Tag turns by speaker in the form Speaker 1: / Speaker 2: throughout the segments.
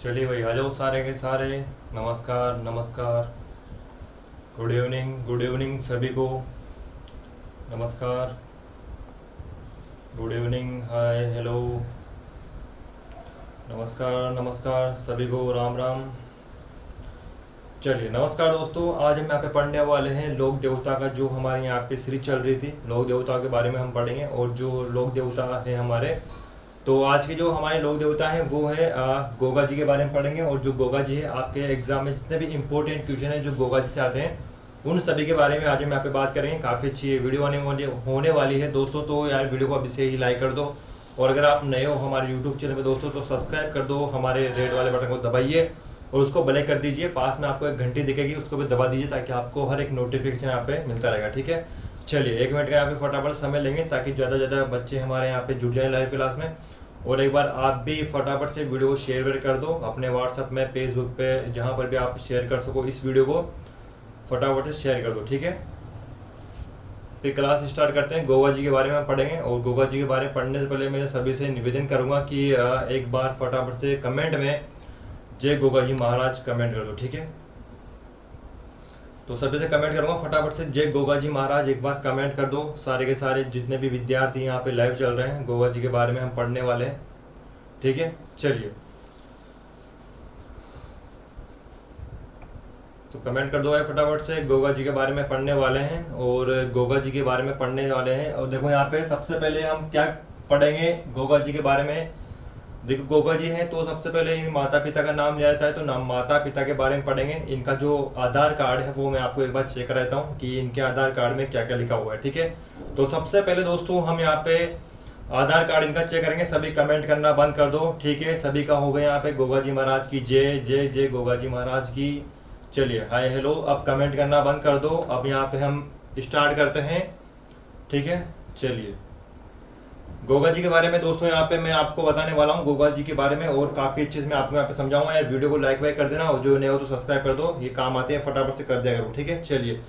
Speaker 1: चलिए भाई आ जाओ सारे के सारे। नमस्कार नमस्कार। गुड इवनिंग सभी को। नमस्कार। गुड इवनिंग, हाय, हेलो। नमस्कार नमस्कार सभी को, राम राम। चलिए नमस्कार दोस्तों, आज हम यहाँ पे पढ़ने वाले हैं लोक देवता का, जो हमारे यहाँ पे सीरीज चल रही थी लोक देवता के बारे में हम पढ़ेंगे। और जो लोक देवता है हमारे, तो आज के जो हमारे लोक देवता हैं वो है गोगा जी के बारे में पढ़ेंगे। और जो गोगा जी है, आपके एग्जाम में जितने भी इंपॉर्टेंट क्वेश्चन है जो गोगा जी से आते हैं, उन सभी के बारे में आज हम यहाँ पे बात करेंगे। काफ़ी अच्छी वीडियो होने वाली है दोस्तों, तो यार वीडियो को अभी से ही लाइक कर दो। और अगर आप नए हो हमारे यूट्यूब चैनल में दोस्तों, तो सब्सक्राइब कर दो, हमारे रेड वाले बटन को दबाइए और उसको ब्ले कर दीजिए। पास में आपको एक घंटी दिखेगी, उसको भी दबा दीजिए ताकि आपको हर एक नोटिफिकेशन यहाँ पे मिलता रहेगा, ठीक है। चलिए 1 मिनट का यहाँ पे फटाफट समय लेंगे ताकि ज़्यादा से ज़्यादा बच्चे हमारे यहाँ पे जुड़ जाए लाइव क्लास में। और एक बार आप भी फटाफट से वीडियो को शेयर कर दो अपने व्हाट्सएप में, फेसबुक पे, जहाँ पर भी आप शेयर कर सको इस वीडियो को फटाफट से शेयर कर दो, ठीक है। फिर क्लास स्टार्ट करते हैं। गोगा जी के बारे में हम पढ़ेंगे। और गोगा जी के बारे में पढ़ने से पहले मैं सभी से निवेदन करूंगा कि एक बार फटाफट से कमेंट में जय गोगा जी महाराज कमेंट कर दो, ठीक है। तो सभी से कमेंट करूंगा फटाफट से जय गोगा जी महाराज, एक बार कमेंट कर दो सारे के सारे जितने भी विद्यार्थी यहाँ पे लाइव चल रहे हैं। गोगा जी के बारे में हम पढ़ने वाले हैं, ठीक है। चलिए तो कमेंट कर दो भाई फटाफट से, गोगा जी के बारे में पढ़ने वाले हैं। और गोगा जी के बारे में पढ़ने वाले हैं। और देखो यहाँ पे सबसे पहले हम क्या पढ़ेंगे गोगा जी के बारे में। देखो गोगा जी हैं तो सबसे पहले इन माता पिता का नाम लिया जाता है, तो नाम माता पिता के बारे में पढ़ेंगे। इनका जो आधार कार्ड है वो मैं आपको एक बार चेक कराता हूँ कि इनके आधार कार्ड में क्या क्या लिखा हुआ है, ठीक है। तो सबसे पहले दोस्तों हम यहाँ पे आधार कार्ड इनका चेक करेंगे। सभी कमेंट करना बंद कर दो, ठीक है। सभी का हो गया यहाँ पे गोगा जी महाराज की जय जय जय गोगा जी महाराज की। चलिए हाय हेलो, अब कमेंट करना बंद कर दो। अब यहाँ पे हम स्टार्ट करते हैं, ठीक है। चलिए गोगा जी के बारे में दोस्तों यहाँ पे मैं आपको बताने वाला हूँ गोगा जी के बारे में, और काफ़ी अच्छे से मैं आपको यहाँ पे समझाऊंगा। यार वीडियो को लाइक वाइक कर देना, और जो नए हो तो सब्सक्राइब कर दो, ये काम आते हैं फटाफट से कर दिया करो, ठीक है। चलिए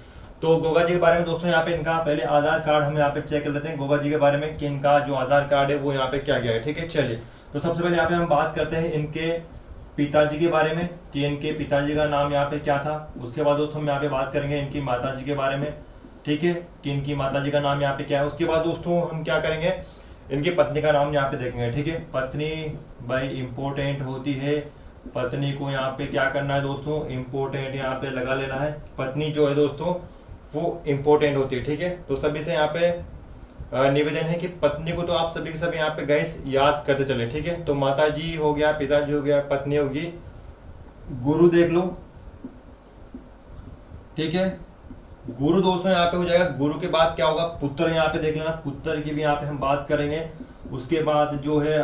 Speaker 1: तो गोगा जी के बारे में दोस्तों यहाँ पे इनका पहले आधार कार्ड हम यहाँ पे चेक कर लेते हैं गोगा जी के बारे में कि इनका जो आधार कार्ड है वो यहाँ पे क्या गया है, ठीक है। चलिए तो सबसे पहले यहाँ पे हम बात करते हैं इनके पिताजी के बारे में कि इनके पिताजी का नाम यहाँ पे क्या था। उसके बाद दोस्तों हम यहाँ पे बात करेंगे इनकी माता जी के बारे में, ठीक है, कि इनकी माता जी का नाम यहाँ पे क्या है। उसके बाद दोस्तों हम क्या करेंगे, इनकी पत्नी का नाम यहाँ पे देखेंगे, ठीक है। पत्नी भाई इंपॉर्टेंट होती है, पत्नी को यहाँ पे क्या करना है दोस्तों, इंपॉर्टेंट यहाँ पे लगा लेना है। पत्नी जो है दोस्तों वो इंपॉर्टेंट होती है, ठीक है। तो सभी से यहाँ पे निवेदन है कि पत्नी को तो आप सभी के सभी यहाँ पे गैस याद करते चले, ठीक है। तो माता जी हो गया, पिताजी हो गया, पत्नी होगी, गुरु देख लो, ठीक है। गुरु दोस्तों यहाँ पे हो जाएगा। गुरु के बाद क्या होगा, पुत्र यहाँ पे देख लेना, पुत्र की भी यहाँ पे हम बात करेंगे। उसके बाद जो है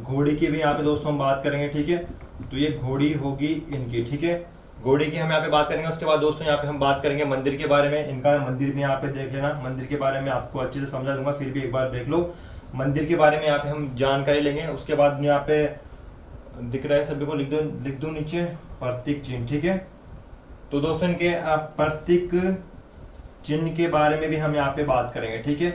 Speaker 1: घोड़ी की भी यहाँ पे दोस्तों हम बात करेंगे, ठीक है। तो ये घोड़ी होगी इनकी, ठीक है, घोड़ी की हम यहाँ पे बात करेंगे। उसके बाद दोस्तों यहाँ पे हम बात करेंगे मंदिर के बारे में। इनका मंदिर भी यहाँ पे देख लेना, मंदिर के बारे में आपको अच्छे से समझा दूंगा, फिर भी एक बार देख लो मंदिर के बारे में यहाँ पे हम जानकारी लेंगे। उसके बाद यहाँ पे दिख रहा है सभी को, लिख दो नीचे प्रतीक चिन्ह, ठीक है। तो दोस्तों इनके प्रतीक चिन्ह के बारे में भी हम यहाँ पे बात करेंगे, ठीक है।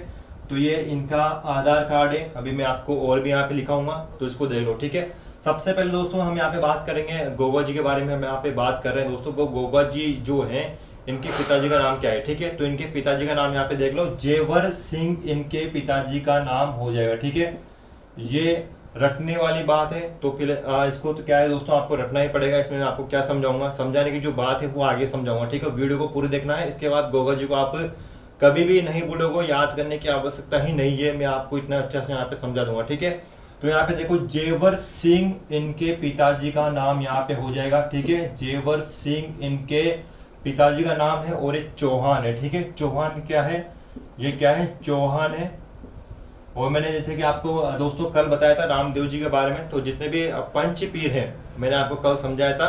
Speaker 1: तो ये इनका आधार कार्ड है, अभी मैं आपको और भी यहाँ पे लिखाऊंगा तो इसको देख लो, ठीक है। सबसे पहले दोस्तों हम यहाँ पे बात करेंगे गोगा जी के बारे में। हम यहाँ पे बात कर रहे हैं दोस्तों गोगा जी जो हैं इनके पिताजी का नाम क्या है, ठीक है। तो इनके पिताजी का नाम यहाँ पे देख लो, जेवर सिंह इनके पिताजी का नाम हो जाएगा, ठीक है। ये रटने वाली बात है, तो इसको तो क्या है दोस्तों आपको रटना ही पड़ेगा। इसमें मैं आपको क्या समझाऊंगा, समझाने की जो बात है वो आगे समझाऊंगा, ठीक है। वीडियो को पूरी देखना है। इसके बाद गोगा जी को आप कभी भी नहीं भूलोगे, याद करने की आवश्यकता ही नहीं है, मैं आपको इतना अच्छा से यहाँ पे समझा दूंगा, ठीक है। तो यहाँ पे देखो जेवर सिंह इनके पिताजी का नाम यहाँ पे हो जाएगा, ठीक है। जेवर सिंह इनके पिताजी का नाम है, और एक चौहान है, ठीक है। चौहान क्या है, ये क्या है, चौहान है। और मैंने जैसे कि आपको दोस्तों कल बताया था रामदेव जी के बारे में, तो जितने भी पंच पीर हैं मैंने आपको कल समझाया था,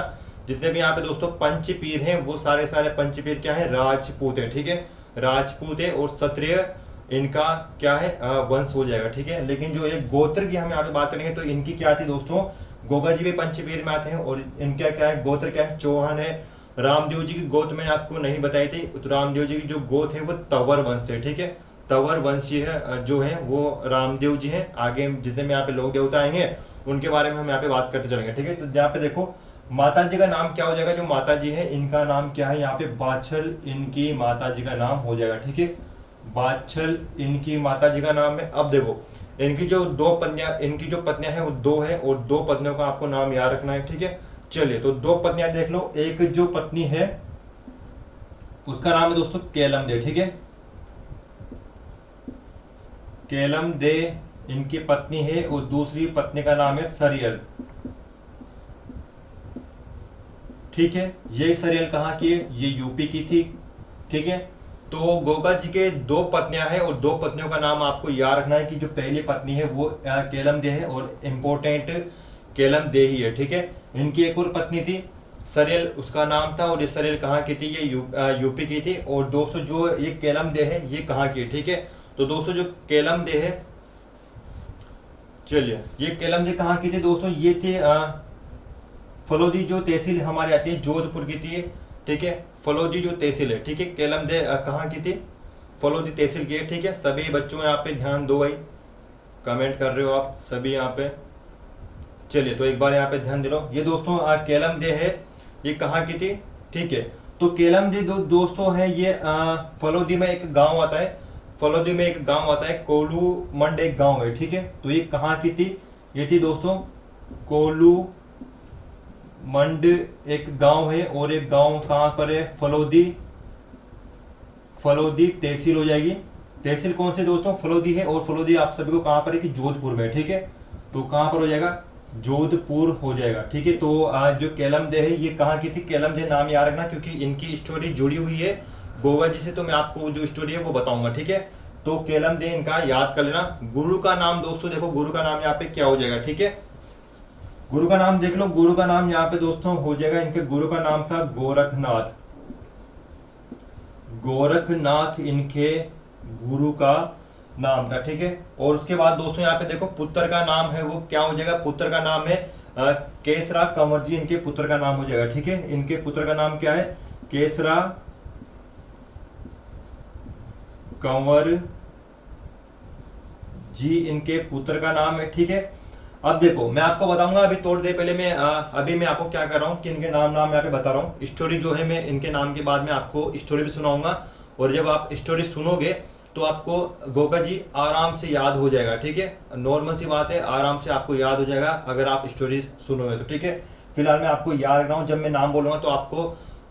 Speaker 1: जितने भी यहाँ पे दोस्तों पंच पीर हैं वो सारे सारे पंच पीर क्या है, राजपूत है, ठीक है, राजपूत है। और क्षत्रिय इनका क्या है, वंश हो जाएगा, ठीक है। लेकिन जो ये गोत्र की हम यहाँ पे बात करेंगे तो इनकी क्या थी दोस्तों, गोगा जी भी पंचपीर में आते हैं, और इनका क्या है, गोत्र क्या है, चौहान है। रामदेव जी की गोत मैंने आपको नहीं बताई थी, तो रामदेव जी की जो गोत है वो तंवर वंश से, ठीक है। तंवर वंशीय जो है वो रामदेव जी हैं। आगे जितने में यहाँ पे लोग देवता आएंगे उनके बारे में हम यहाँ पे बात करते चलेंगे, ठीक है। तो यहाँ पे देखो माता जी का नाम क्या हो जाएगा, जो माता जी है इनका नाम क्या है, यहाँ पे बाछल इनकी माता जी का नाम हो जाएगा, ठीक है। बाछल इनकी माता जी का नाम है। अब देखो इनकी जो जो पत्नियां हैं वो 2 है, और 2 पत्नियों का आपको नाम याद रखना है, ठीक है। चलिए तो 2 पत्नियां देख लो। एक जो पत्नी है उसका नाम है दोस्तों केलम दे, ठीक है। केलम दे इनकी पत्नी है, और दूसरी पत्नी का नाम है सरियल, ठीक है। ये सरियल कहाँ की है, ये यूपी की थी, ठीक है। तो गोगा जी के 2 पत्नियां हैं, और 2 पत्नियों का नाम आपको याद रखना है कि जो पहली पत्नी है वो केलम दे है, और इम्पोर्टेंट केलम दे ही है, ठीक है। इनकी एक और पत्नी थी सरियल, उसका नाम था, और ये सरियल कहाँ की थी, ये यूपी की थी। और दोस्तों जो ये केलम दे है ये कहाँ की है, ठीक है। तो दोस्तों जो केलम दे है, चलिए ये केलम दे कहाँ की थी दोस्तों, ये थी फलोदी जो तहसील हमारी आती है जोधपुर की थी, ठीक है। फलोदी जो तहसील है, ठीक है। केलम दे कहाँ की थी, फलोदी तहसील की है, ठीक है। सभी बच्चों यहाँ पे ध्यान दो भाई, कमेंट कर रहे हो आप सभी यहाँ पे। चलिए तो एक बार यहाँ पे ध्यान दे लो। ये दोस्तों केलम दे है, ये कहाँ की थी, ठीक है। तो केलम दे दोस्तों है ये फलोदी में एक गांव आता है, फलोदी में एक गांव आता है, कोलू मंड एक गांव है, ठीक है। तो ये कहाँ की थी, ये थी दोस्तों कोलू मंड एक गांव है, और एक गांव कहां पर है, फलोदी, फलोदी तहसील हो जाएगी। तहसील कौन से दोस्तों, फलोदी है, और फलोदी आप सभी को कहां पर है कि जोधपुर में, ठीक है। तो कहां पर हो जाएगा, जोधपुर हो जाएगा, ठीक है। तो आज जो केलम दे है ये कहां की थी, केलम दे नाम याद रखना क्योंकि इनकी स्टोरी जुड़ी हुई है गोवा जी से, तो मैं आपको जो स्टोरी है वो बताऊंगा, ठीक है। तो केलम दे इनका याद कर लेना। गुरु का नाम दोस्तों देखो, गुरु का नाम यहाँ पे क्या हो जाएगा, ठीक है। गुरु का नाम देख लो, गुरु का नाम यहाँ पे दोस्तों हो जाएगा, इनके गुरु का नाम था गोरखनाथ, गोरखनाथ इनके गुरु का नाम था, ठीक है। और उसके बाद दोस्तों यहाँ पे देखो पुत्र का नाम है वो क्या हो जाएगा, पुत्र का नाम है केसरा कंवर जी, इनके पुत्र का नाम हो जाएगा, ठीक है। इनके पुत्र का नाम क्या है, केसरा कंवर जी इनके पुत्र का नाम है, ठीक है। अब देखो मैं आपको बताऊंगा, अभी थोड़ी देर पहले मैं अभी मैं आपको क्या कर रहा हूँ कि इनके नाम यहाँ पे बता रहा हूँ। स्टोरी जो है मैं इनके नाम के बाद में आपको स्टोरी भी सुनाऊंगा, और जब आप स्टोरी सुनोगे तो आपको गोगा जी आराम से याद हो जाएगा, ठीक है। नॉर्मल सी बात है, आराम से आपको याद हो जाएगा अगर आप स्टोरी सुनोगे तो, ठीक है। फिलहाल मैं आपको याद रख रहा हूँ, जब मैं नाम बोलूंगा तो आपको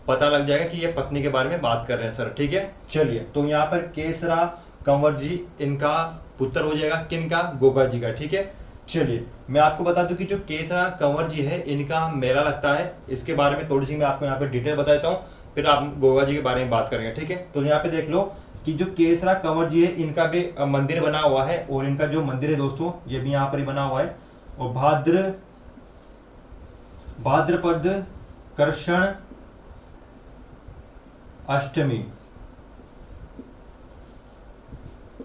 Speaker 1: पता लग जाएगा कि ये पत्नी के बारे में बात कर रहे हैं सर, ठीक है। चलिए तो यहाँ पर केसरा कंवर जी इनका पुत्र हो जाएगा, किनका, गोगा जी का, ठीक है। चलिए मैं आपको बता दूं कि जो केसरा कंवर जी है इनका मेला लगता है, इसके बारे में थोड़ी सी मैं आपको यहाँ पे डिटेल बता देता हूँ, फिर आप गोगा जी के बारे में बात करेंगे, ठीक है। तो यहाँ पे देख लो कि जो केसरा कंवर जी है इनका भी मंदिर बना हुआ है, और इनका जो मंदिर है दोस्तों ये भी यहाँ पर ही बना हुआ है। और भाद्रपद कृष्ण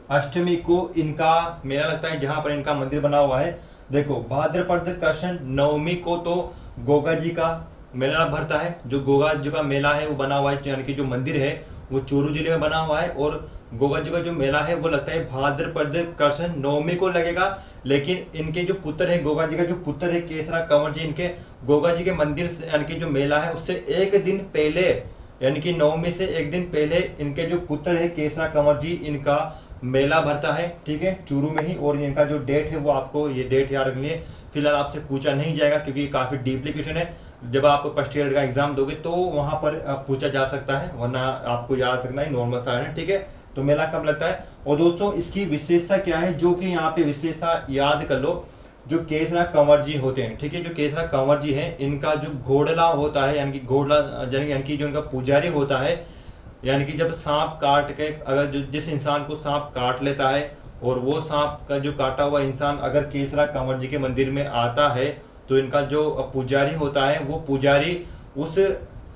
Speaker 1: अष्टमी को इनका मेला लगता है, जहां पर इनका मंदिर बना हुआ है। देखो भाद्रपद कृष्ण नवमी को तो गोगा जी का मेला भरता है, जो गोगा जी का मेला है वो बना हुआ है, यानी कि जो मंदिर है वो चूरू जिले में बना हुआ है, और गोगा जी का जो मेला है वो लगता है भाद्रपद कृष्ण नवमी को लगेगा। लेकिन इनके जो पुत्र है, गोगा जी का जो पुत्र है केसरा कंवर जी, इनके गोगा जी के मंदिर से यानी कि जो मेला है उससे एक दिन पहले, यानी कि नवमी से एक दिन पहले इनके जो पुत्र है केसरा कंवर जी इनका मेला भरता है, ठीक है, चूरू में ही। और इनका जो डेट है वो आपको ये डेट याद रखनी है, फिलहाल आपसे पूछा नहीं जाएगा क्योंकि काफी डीपली क्वेश्चन है, जब आप फर्स्ट ईयर का एग्जाम दोगे तो वहां पर पूछा जा सकता है, वरना आपको याद रखना है नॉर्मल सा है, ठीक है। तो मेला कब लगता है, और दोस्तों इसकी विशेषता क्या है, जो कि यहाँ पे विशेषता याद कर लो, जो केसरा कंवर जी होते हैं, ठीक है, जो केसरा कंवर जी है इनका जो घोड़ला होता है, यानी कि घोड़ला यानी कि जो इनका पुजारी होता है, यानी कि जब सांप काट के अगर जिस इंसान को सांप काट लेता है, और वो सांप का जो काटा हुआ इंसान अगर केसरा कंवर जी के मंदिर में आता है, तो इनका जो पुजारी होता है वो पुजारी उस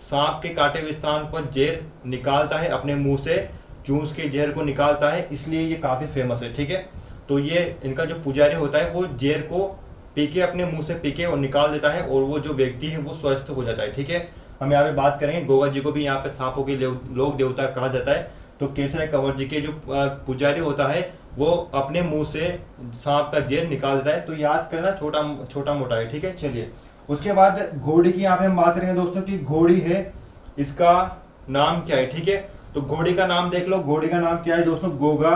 Speaker 1: सांप के काटे हुए स्थान पर जहर निकालता है, अपने मुंह से चूस के जहर को निकालता है, इसलिए ये काफी फेमस है, ठीक है। तो ये इनका जो पुजारी होता है वो जहर को पी के अपने मुंह से पी के और निकाल देता है, और वो जो व्यक्ति है वो स्वस्थ हो जाता है, ठीक है। हम यहाँ पे बात करेंगे, गोगा जी को भी यहाँ पे सांपों के लोक देवता कहा जाता है। तो केसरा कंवर जी के जो पुजारी होता है वो अपने मुंह से सांप का जेल निकाल देता है। तो याद करना, छोटा छोटा मोटा है, ठीक है। चलिए, उसके बाद घोड़ी की यहाँ पे हम बात करेंगे दोस्तों कि घोड़ी है, इसका नाम क्या है, ठीक है। तो घोड़ी का नाम देख लो, घोड़ी का नाम क्या है दोस्तों, गोगा,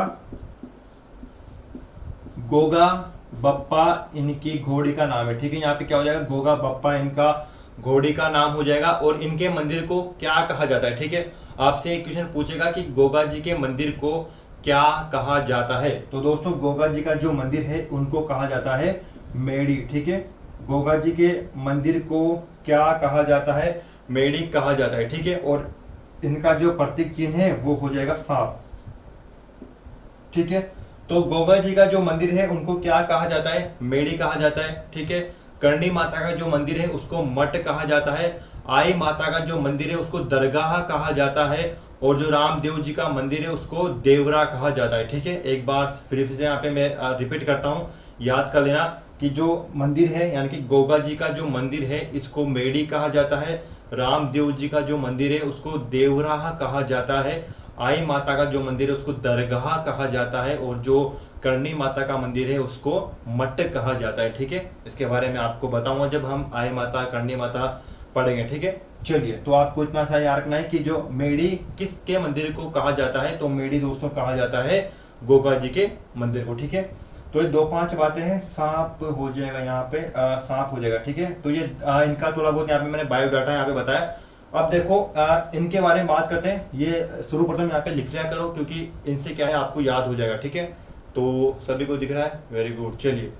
Speaker 1: गोगा बप्पा इनकी घोड़ी का नाम है, ठीक है। यहाँ पे क्या हो जाएगा, गोगा बप्पा इनका घोड़ी का नाम हो जाएगा। और इनके मंदिर को क्या कहा जाता है, ठीक है। आपसे एक क्वेश्चन पूछेगा कि गोगा जी के मंदिर को क्या कहा जाता है। तो दोस्तों गोगा जी का जो मंदिर है उनको कहा जाता है मेड़ी, ठीक है। गोगा जी के मंदिर को क्या कहा जाता है, मेड़ी कहा जाता है, ठीक है। और इनका जो प्रतीक चिन्ह है वो हो जाएगा सांप, ठीक है। तो गोगा जी का जो मंदिर है उनको क्या कहा जाता है, मेड़ी कहा जाता है, ठीक है। करणी माता का जो मंदिर है उसको मठ कहा जाता है। आई माता का जो मंदिर है उसको दरगाह कहा जाता है। और जो रामदेव जी का मंदिर है उसको देवरा कहा जाता है, ठीक है। एक बार फिर से यहाँ पे मैं रिपीट करता हूँ, याद कर लेना कि जो मंदिर है यानी कि गोगा जी का जो मंदिर है इसको मेड़ी कहा जाता है। रामदेव जी का जो मंदिर है उसको देवराह कहा जाता है। आई माता का जो मंदिर है उसको दरगाह कहा जाता है। और जो करणी माता का मंदिर है उसको मठ कहा जाता है, ठीक है। इसके बारे में आपको बताऊंगा जब हम आई माता करणी माता पढ़ेंगे, ठीक है। चलिए, तो आपको इतना सा याद रखना है कि जो मेड़ी किसके मंदिर को कहा जाता है, तो मेड़ी दोस्तों कहा जाता है गोगा जी के मंदिर को, ठीक है। तो ये 2-5 बातें हैं, सांप हो जाएगा यहाँ पे, सांप हो जाएगा, ठीक है। तो ये इनका थोड़ा बहुत यहाँ पे मैंने बायोडाटा यहाँ पे बताया। अब देखो इनके बारे में बात करते हैं। ये सर्वप्रथम यहाँ पे लिख लिया करो क्योंकि इनसे क्या है आपको याद हो जाएगा, ठीक है। तो सभी को दिख रहा है, वेरी गुड। चलिए,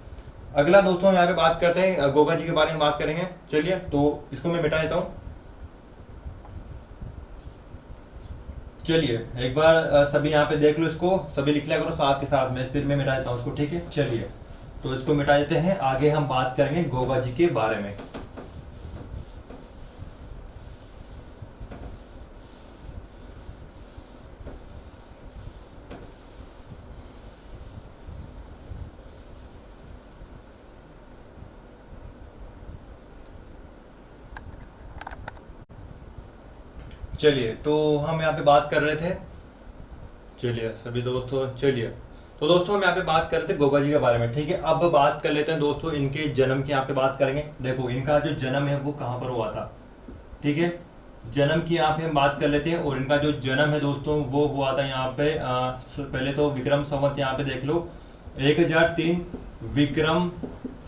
Speaker 1: अगला दोस्तों यहाँ पे बात करते हैं, गोगा जी के बारे में बात करेंगे। चलिए, तो इसको मैं मिटा देता हूँ। चलिए, एक बार सभी यहाँ पे देख लो, इसको सभी लिख लिया करो साथ के साथ में, फिर मैं मिटा देता हूँ इसको, ठीक है। चलिए, तो इसको मिटा देते हैं, आगे हम बात करेंगे गोगा जी के बारे में। चलिए, तो हम यहाँ पे बात कर रहे थे, चलिए सभी दोस्तों, चलिए तो दोस्तों हम यहाँ पे बात कर रहे थे गोगा जी के बारे में, ठीक है। अब बात कर लेते हैं दोस्तों इनके जन्म की, यहाँ पे बात करेंगे। देखो इनका जो जन्म है वो कहाँ पर हुआ था, ठीक है। जन्म की यहाँ पे हम बात कर लेते हैं। और इनका जो जन्म है दोस्तों वो हुआ था यहाँ पे पहले तो विक्रम संवत यहाँ पे देख लो 1003 विक्रम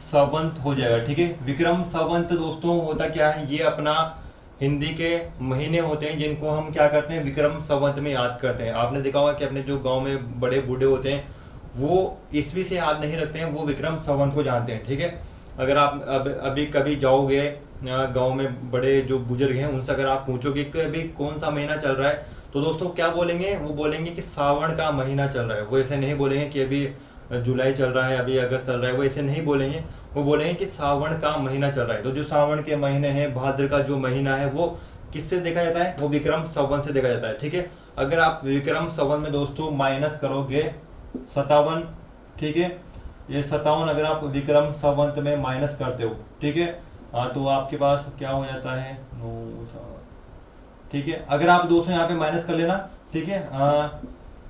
Speaker 1: संवत हो जाएगा, ठीक है। विक्रम संवत दोस्तों होता क्या है, ये अपना हिंदी के महीने होते हैं जिनको हम क्या करते हैं, विक्रम संवत में याद करते हैं। आपने देखा होगा कि अपने जो गांव में बड़े बूढ़े होते हैं वो ईस्वी से याद नहीं रखते हैं, वो विक्रम संवत को जानते हैं, ठीक है। अगर आप अभी कभी जाओगे गांव में, बड़े जो बुजुर्ग हैं उनसे अगर आप पूछोगे कि अभी कौन सा महीना चल रहा है, तो दोस्तों क्या बोलेंगे, वो बोलेंगे कि सावन का महीना चल रहा है। वो ऐसे नहीं बोलेंगे कि अभी जुलाई चल रहा है, अभी अगस्त चल रहा है, वो ऐसे नहीं बोलेंगे। वो बोलेंगे कि सावन का महीना चल रहा है। तो जो सावन के महीने हैं, भाद्र का जो महीना है वो किससे देखा जाता है, वो विक्रम संवत से देखा जाता है, ठीक है। अगर आप विक्रम संवत में दोस्तों माइनस करोगे 57, ठीक है, ये 57 अगर आप विक्रम संवत में माइनस करते हो, ठीक है, तो आपके पास क्या हो जाता है 9, ठीक है। अगर आप दोस्तों यहाँ पे माइनस कर लेना, ठीक है,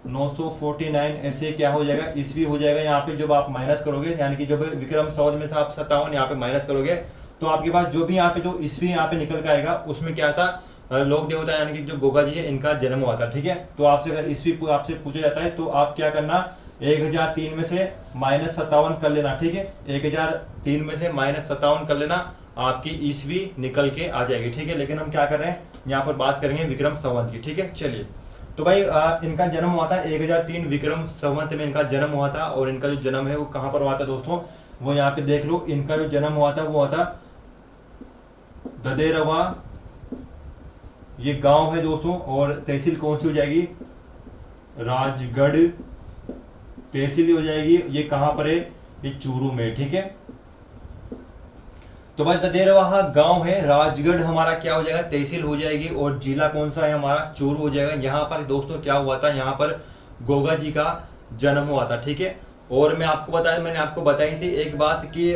Speaker 1: 949 ऐसे क्या हो जाएगा, ईस्वी हो जाएगा यहाँ पे। जब आप माइनस करोगे यानी कि जब विक्रम संवत में से आप 57 यहाँ पे माइनस करोगे तो आपके पास जो भी यहाँ पे जो ईस्वी यहाँ पे निकल के आएगा उसमें क्या था, लोक देवता यानी कि जो गोगा जी है इनका जन्म हुआ था, ठीक है। तो आपसे अगर ईस्वी आपसे पूछा जाता है तो आप क्या करना, 1003 में से -57 कर लेना, ठीक है। 1003 में से -57 कर लेना, आपकी ईस्वी निकल के आ जाएगी, ठीक है। लेकिन हम क्या कर रहे हैं, यहाँ पर बात करेंगे विक्रम संवत की, ठीक है। चलिए, तो भाई इनका जन्म हुआ था 1003 विक्रम संवत में इनका जन्म हुआ था। और इनका जो जन्म है वो कहाँ पर हुआ था दोस्तों, वो यहाँ पे देख लो। इनका जो जन्म हुआ था वो हुआ था ददेरवा, ये गांव है दोस्तों। और तहसील कौन सी हो जाएगी, राजगढ़ तहसील हो जाएगी। ये कहाँ पर है, ये चूरू में, ठीक है। तो भाई ददेरवा गांव है, राजगढ़ हमारा क्या हो जाएगा, तहसील हो जाएगी। और जिला कौन सा है हमारा, चूरू हो जाएगा। यहाँ पर दोस्तों क्या हुआ था, यहाँ पर गोगा जी का जन्म हुआ था, ठीक है। और मैं आपको बताया, मैंने आपको बताई थी एक बात कि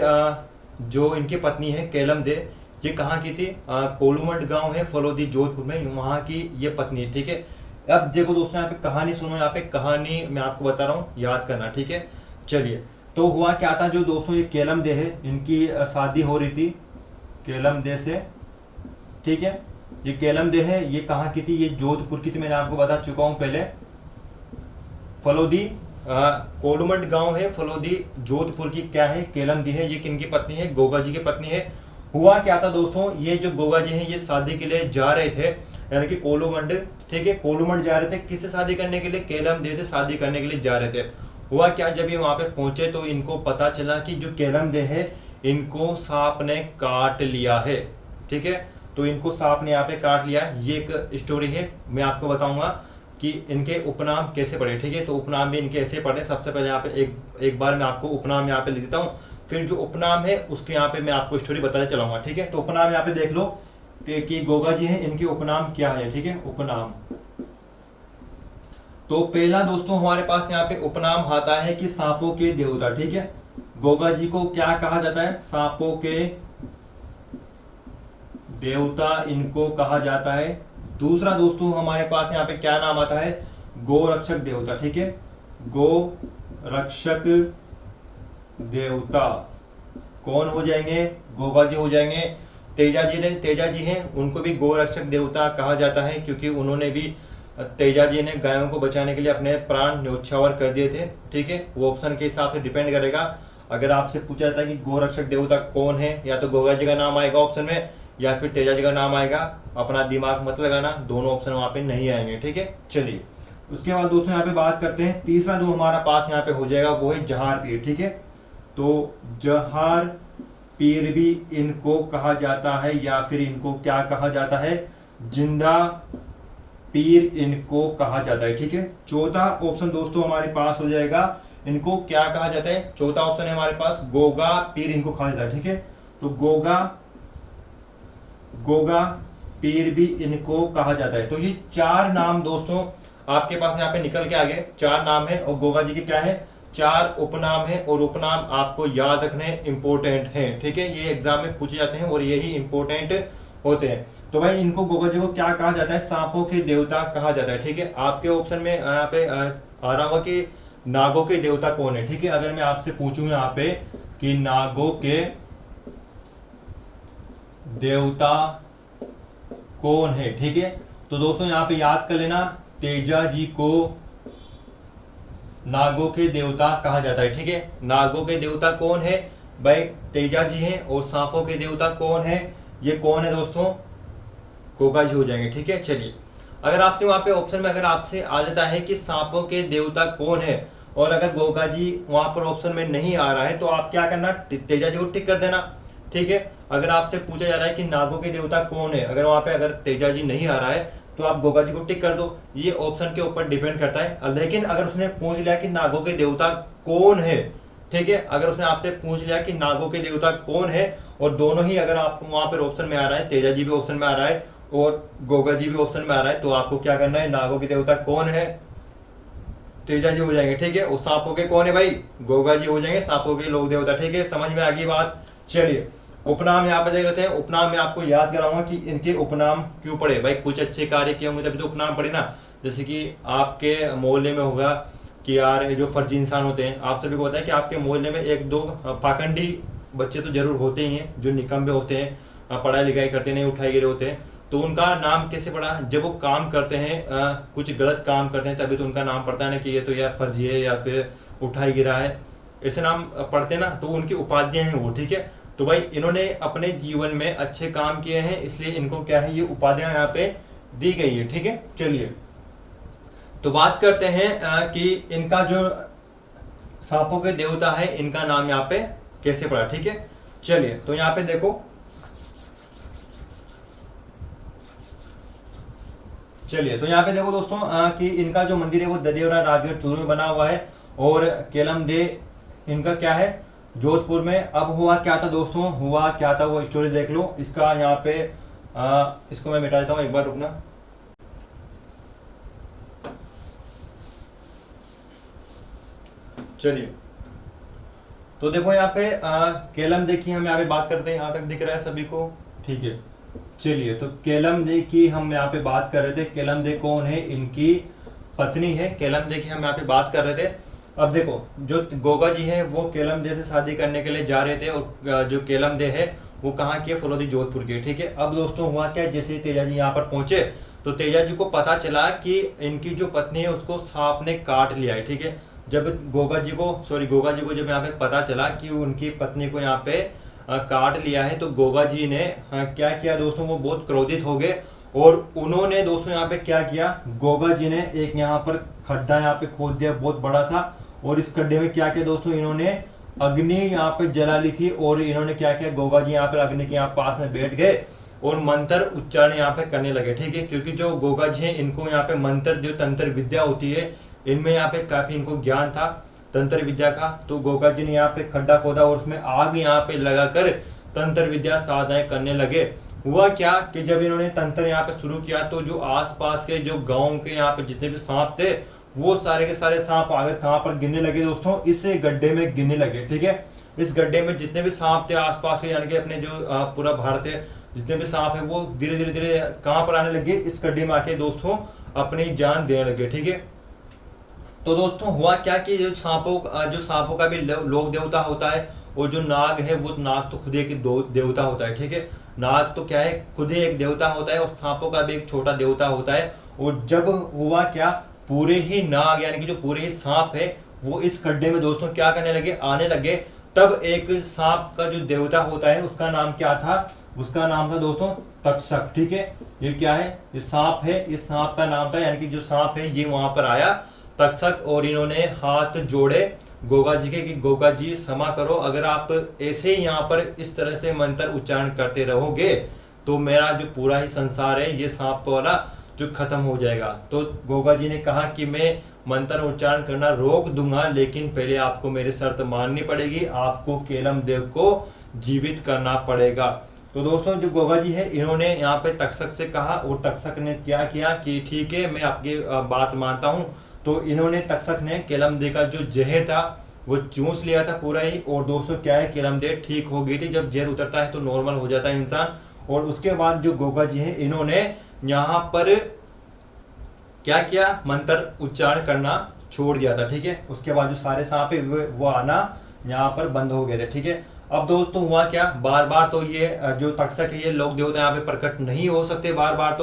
Speaker 1: जो इनकी पत्नी है केलम दे, ये कहाँ की थी, कोलूमंड गांव है फलोदी जोधपुर में, वहाँ की ये पत्नी है, ठीक है। अब देखो दोस्तों यहाँ पे कहानी सुनो, यहाँ पे कहानी मैं आपको बता रहा हूँ, याद करना, ठीक है। चलिए, तो हुआ क्या था, जो दोस्तों ये केलम दे है, इनकी शादी हो रही थी केलम दे से, ठीक है। ये केलम दे है, ये कहाँ की थी, ये जोधपुर की थी, मैंने आपको बता चुका हूँ पहले। फलोदी कोडुमंड गांव है, फलोदी जोधपुर की क्या है, केलम दी है। ये किनकी पत्नी है, गोगा जी की पत्नी है। हुआ क्या था दोस्तों, ये जो गोगा जी हैं ये शादी के लिए जा रहे थे, यानी कि कोलूमंड, ठीक है, कोलूमंड जा रहे थे, किससे शादी करने के लिए, केलम दे से शादी करने के लिए जा रहे थे। हुआ क्या, जब ये वहां पे पहुंचे तो इनको पता चला कि जो केलम दे है इनको सांप ने काट लिया है, ठीक है। तो इनको सांप ने यहाँ पे काट लिया, ये एक स्टोरी है, मैं आपको बताऊंगा कि इनके उपनाम कैसे पढ़े, ठीक है। तो उपनाम भी इनके ऐसे पढ़े। सबसे पहले यहाँ पे एक बार मैं आपको उपनाम यहाँ पे लिख देता हूँ, फिर जो उपनाम है उसके यहाँ पे मैं आपको स्टोरी बताने चलाऊंगा, ठीक है। तो उपनाम यहाँ पे देख लो कि गोगा जी हैं, इनके उपनाम क्या है, ठीक है, उपनाम। तो पहला दोस्तों हमारे पास यहाँ पे उपनाम आता है कि सांपों के देवता, ठीक है। गोगा जी को क्या कहा जाता है, सांपों के देवता इनको कहा जाता है। दूसरा दोस्तों हमारे पास यहाँ पे क्या नाम आता है, गोरक्षक देवता, ठीक है, गोरक्षक देवता कौन हो जाएंगे, गोगा जी हो जाएंगे। तेजा जी हैं, उनको भी गोरक्षक देवता कहा जाता है, क्योंकि उन्होंने भी, तेजा जी ने गायों को बचाने के लिए अपने प्राण न्योछावर कर दिए थे, ठीक है। वो ऑप्शन के हिसाब से डिपेंड करेगा। अगर आपसे पूछा जाता है कि गोरक्षक देवता कौन है, या तो गोगा जी का नाम आएगा ऑप्शन में, या फिर तेजा जी का नाम आएगा। अपना दिमाग मत लगाना, दोनों ऑप्शन वहां पे नहीं आएंगे, ठीक है। चलिए, उसके बाद दोस्तों यहाँ पे बात करते हैं, तीसरा जो हमारा पास यहाँ पे हो जाएगा वो है जहार पीर, ठीक है। तो जहार पीर भी इनको कहा जाता है, या फिर इनको क्या कहा जाता है, जिंदा पीर इनको कहा जाता है, ठीक है। चौथा ऑप्शन दोस्तों हमारे पास हो जाएगा, इनको क्या कहा जाता है, चौथा ऑप्शन है हमारे पास गोगा पीर इनको कहा जाता है, ठीक है। तो गोगा पीर भी इनको कहा जाता है। तो ये चार नाम दोस्तों आपके पास यहाँ पे निकल के आ गए, चार नाम है, और गोगा जी के क्या है, चार उपनाम है, और उपनाम आपको याद रखने इंपॉर्टेंट हैं, ठीक है। ये एग्जाम में पूछे जाते हैं और यही इंपॉर्टेंट होते हैं। तो भाई इनको गोगा जी को क्या कहा जाता है, सांपों के देवता कहा जाता है, ठीक है। आपके ऑप्शन में यहाँ पे आ रहा होगा कि नागों के देवता कौन है, ठीक है। अगर मैं आपसे पूछूं यहाँ पे कि नागों के देवता कौन है, ठीक है, तो दोस्तों यहाँ पे याद कर लेना, तेजा जी को नागों के देवता कहा जाता है, ठीक है। नागों के देवता कौन है भाई, तेजा जी हैं। और सांपों के देवता कौन है, ये कौन है दोस्तों, गोगा जी हो जाएंगे, ठीक है। चलिए, अगर आपसे वहां पे ऑप्शन में अगर आपसे आ जाता है कि सांपों के देवता कौन है, और अगर गोगा जी वहां पर ऑप्शन में नहीं आ रहा है, तो आप क्या करना, तेजा जी को टिक कर देना, ठीक है। अगर आपसे पूछा जा रहा है कि नागों के देवता कौन है, अगर वहां पे अगर तेजा जी नहीं आ रहा है तो आप गोगा जी को टिक कर दो। ये ऑप्शन के ऊपर डिपेंड करता है। लेकिन अगर उसने पूछ लिया कि नागों के देवता कौन है, ठीक है, अगर उसने आपसे पूछ लिया कि नागों के देवता कौन है, और दोनों ही अगर आप वहां पर ऑप्शन में आ रहा है, तेजा जी भी ऑप्शन में आ रहा है और गोगा जी भी ऑप्शन में आ रहा है, तो आपको क्या करना है, नागों के देवता कौन है, तेजा जी हो जाएंगे, ठीक है। और सांपों के कौन है भाई, गोगा जी हो जाएंगे, सांपों के लोग देवता, ठीक है। समझ में आ गई बात। चलिए, उपनाम यहाँ पे देख लेते हैं। उपनाम में आपको याद कराऊंगा कि इनके उपनाम क्यों पड़े भाई, कुछ अच्छे कार्य किए होंगे तभी तो उपनाम पड़े ना। जैसे कि आपके मोहल्ले में होगा कि यार जो फर्जी इंसान होते हैं, आप सभी को पता है कि आपके मोहल्ले में एक दो पाखंडी बच्चे तो जरूर होते ही हैं, जो निकम्बे होते हैं, पढ़ाई लिखाई करते नहीं, उठाई गिरे होते हैं। तो उनका नाम कैसे पड़ा, जब वो काम करते हैं, कुछ गलत काम करते हैं, तभी तो उनका नाम पड़ता है ना कि ये तो यार फर्जी है या फिर उठाई गिरा है, ऐसे नाम पढ़ते ना, तो उनकी उपाधियां हैं वो, ठीक है। तो भाई इन्होंने अपने जीवन में अच्छे काम किए हैं, इसलिए इनको क्या है, ये उपाधियां यहाँ पे दी गई है, ठीक है। चलिए, तो बात करते हैं कि इनका जो सांपों के देवता है, इनका नाम यहाँ पे कैसे पड़ा, ठीक है। चलिए, तो यहाँ पे देखो, चलिए तो यहाँ पे देखो दोस्तों कि इनका जो मंदिर है वो ददेवरा राजगढ़ चूरू में बना हुआ है, और केलम दे इनका क्या है, जोधपुर में। अब हुआ क्या था दोस्तों, हुआ क्या था वो स्टोरी देख लो। इसका यहाँ पे इसको मैं मिटा देता हूँ, एक बार रुकना। चलिए, तो देखो यहाँ पे केलम देखिए, हम यहाँ पे बात करते हैं, यहाँ तक दिख रहा है सभी को, ठीक है। चलिए, तो केलमदे की हम यहाँ पे बात कर रहे थे। केलमदे कौन है? इनकी पत्नी है केलमदे की हम यहाँ पे बात कर रहे थे। अब देखो, जो गोगा जी है वो केलमदे से शादी करने के लिए जा रहे थे, और जो केलमदे है वो कहाँ के? फलोदी जोधपुर के। ठीक है, अब दोस्तों हुआ क्या, जैसे तेजा जी यहाँ पर पहुंचे तो तेजा जी को पता चला कि इनकी जो पत्नी है उसको सांप ने काट लिया है। ठीक है, जब गोगा जी को जब यहाँ पे पता चला कि उनकी पत्नी को यहाँ पे काट लिया है, तो गोगा जी ने क्या किया दोस्तों, वो बहुत क्रोधित हो गए। और उन्होंने दोस्तों यहाँ पे क्या किया, गोगा जी ने एक यहाँ पर खड्डा यहाँ पे खोद दिया बहुत बड़ा सा, और इस खड्डे में क्या किया दोस्तों, इन्होंने अग्नि यहाँ पे जला ली थी। और इन्होंने क्या किया, गोगा जी यहाँ पर अग्नि के यहाँ पास में बैठ गए और मंत्र उच्चारण यहाँ पे करने लगे। ठीक है, क्योंकि जो गोगा जी हैं इनको यहाँ पे मंत्र, जो तंत्र विद्या होती है, इनमें यहाँ पे काफी इनको ज्ञान था तंत्र विद्या का। तो गोगा जी ने यहाँ पे खड्डा खोदा और उसमें आग यहाँ पे लगाकर तंत्र विद्या साधनाएं करने लगे। हुआ क्या कि जब इन्होंने तंत्र यहाँ पे शुरू किया तो जो आसपास के जो गांव के यहाँ पे जितने भी सांप थे वो सारे के सारे सांप आकर कहाँ पर गिरने लगे दोस्तों, इस गड्ढे में गिरने लगे। ठीक है, इस गड्ढे में जितने भी सांप थे आसपास के, यानी कि अपने जो पूरा भारत है, जितने भी सांप है वो धीरे धीरे धीरे कहाँ पर आने लगे, इस गड्ढे में आके दोस्तों अपनी जान देने लगे। ठीक है, तो दोस्तों हुआ क्या कि जो सांपों का भी लोक देवता होता है, और जो नाग है वो नाग तो खुद एक देवता होता है। ठीक है, नाग तो क्या है, खुद ही एक देवता होता है, और सांपों का भी एक छोटा देवता होता है। और जब हुआ क्या, पूरे ही नाग यानी कि जो पूरे ही सांप है वो इस खड्डे में दोस्तों क्या करने लगे, आने लगे। तब एक सांप का जो देवता होता है उसका नाम क्या था, उसका नाम था दोस्तों तक्षक। ठीक है, ये क्या है, ये सांप है, इस सांप का नाम था, यानी कि जो सांप है ये वहां पर आया तक्षक, और इन्होंने हाथ जोड़े गोगा जी के कि गोगा जी क्षमा करो, अगर आप ऐसे ही यहाँ पर इस तरह से मंत्र उच्चारण करते रहोगे तो मेरा जो पूरा ही संसार है ये सांप वाला जो खत्म हो जाएगा। तो गोगा जी ने कहा कि मैं मंत्र उच्चारण करना रोक दूंगा, लेकिन पहले आपको मेरी शर्त माननी पड़ेगी, आपको केलम देव को जीवित करना पड़ेगा। तो दोस्तों जो गोगा जी है इन्होंने यहाँ पे तक्षक से कहा, और तक्षक ने क्या किया कि ठीक है मैं आपकी बात मानता हूँ। तो इन्होंने तक्षक ने केलमदेव का जो जहर था वो चूस लिया था पूरा ही, और दोस्तों क्या है, केलमदेव ठीक हो गई थी। जब जहर उतरता है तो नॉर्मल हो जाता है इंसान। और उसके बाद जो गोगा जी है इन्होंने यहाँ पर क्या किया, मंत्र उच्चारण करना छोड़ दिया था। ठीक है, उसके बाद जो सारे सांप है वो आना यहाँ पर बंद हो गए थे। ठीक है, अब दोस्तों हुआ क्या, बार बार तो ये जो तक्षक है ये लोक देवता यहाँ पे प्रकट नहीं हो सकते बार बार।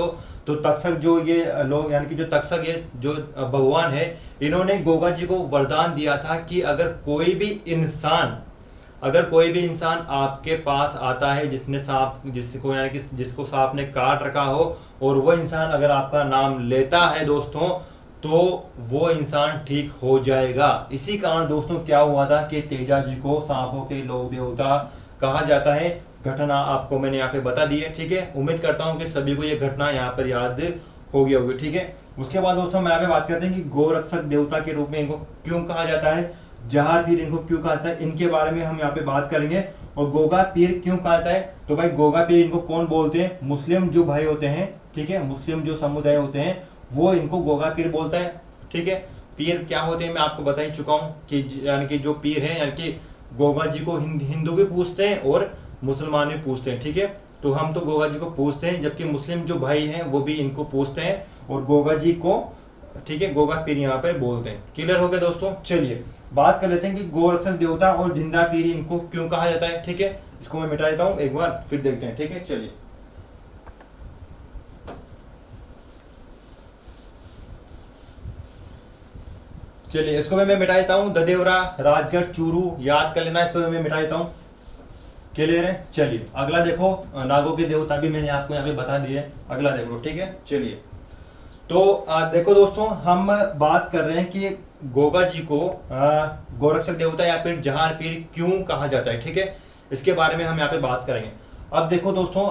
Speaker 1: तो तक्षक जो ये लोग यानी कि जो तक्षक ये जो भगवान है, इन्होंने गोगा जी को वरदान दिया था कि अगर कोई भी इंसान आपके पास आता है जिसने सांप, जिसको यानी कि जिसको सांप ने काट रखा हो, और वो इंसान अगर आपका नाम लेता है दोस्तों तो वो इंसान ठीक हो जाएगा। इसी कारण दोस्तों क्या हुआ था कि तेजा जी को सांपों के लोक देवता कहा जाता है। घटना आपको मैंने यहाँ पे बता दी है। ठीक है, उम्मीद करता हूँ कि सभी को ये घटना यहाँ पर याद हो गई होगी। ठीक है, उसके बाद दोस्तों हम यहाँ पे बात करते हैं कि गोरक्षक देवता के रूप में इनको क्यों कहा जाता है, जहार पीर इनको क्यों कहा जाता है, इनके बारे में हम यहाँ पे बात करेंगे। और गोगा पीर क्यों कहा जाता है, तो भाई गोगा पीर इनको कौन बोलते हैं, मुस्लिम जो भाई होते हैं, ठीक है, मुस्लिम जो समुदाय होते हैं वो इनको गोगा पीर बोलता है। ठीक है, पीर क्या होते हैं मैं आपको बता ही चुका हूँ कि यानी कि जो पीर है यानी कि गोगा जी को हिंदू भी पूछते हैं और मुसलमान भी पूछते हैं। ठीक है, तो हम तो गोगा जी को पूछते हैं, जबकि मुस्लिम जो भाई हैं वो भी इनको पूछते हैं और गोगा जी को, ठीक है, गोगा पीर यहाँ पे बोलते हैं। क्लियर हो गया दोस्तों। चलिए बात कर लेते हैं कि गोरक्षक देवता और जिंदा पीर इनको क्यों कहा जाता है। ठीक है, इसको मैं मिटा देता हूँ एक बार फिर देखते हैं। ठीक है, चलिए चलिए इसको मैं मिटा देता हूँ। ददेवरा, राजगढ़, चूरू याद कर लेना, इसको मैं मिटा देता हूँ। क्लियर है। चलिए अगला देखो, नागों के देवता भी मैंने आपको यहाँ पे बता दिए, अगला देख लो। ठीक है, चलिए तो देखो दोस्तों हम बात कर रहे हैं कि गोगा जी को गोरक्षक देवता या फिर जहार पीर क्यों कहा जाता है। ठीक है, इसके बारे में हम यहाँ पे बात करेंगे। अब देखो दोस्तों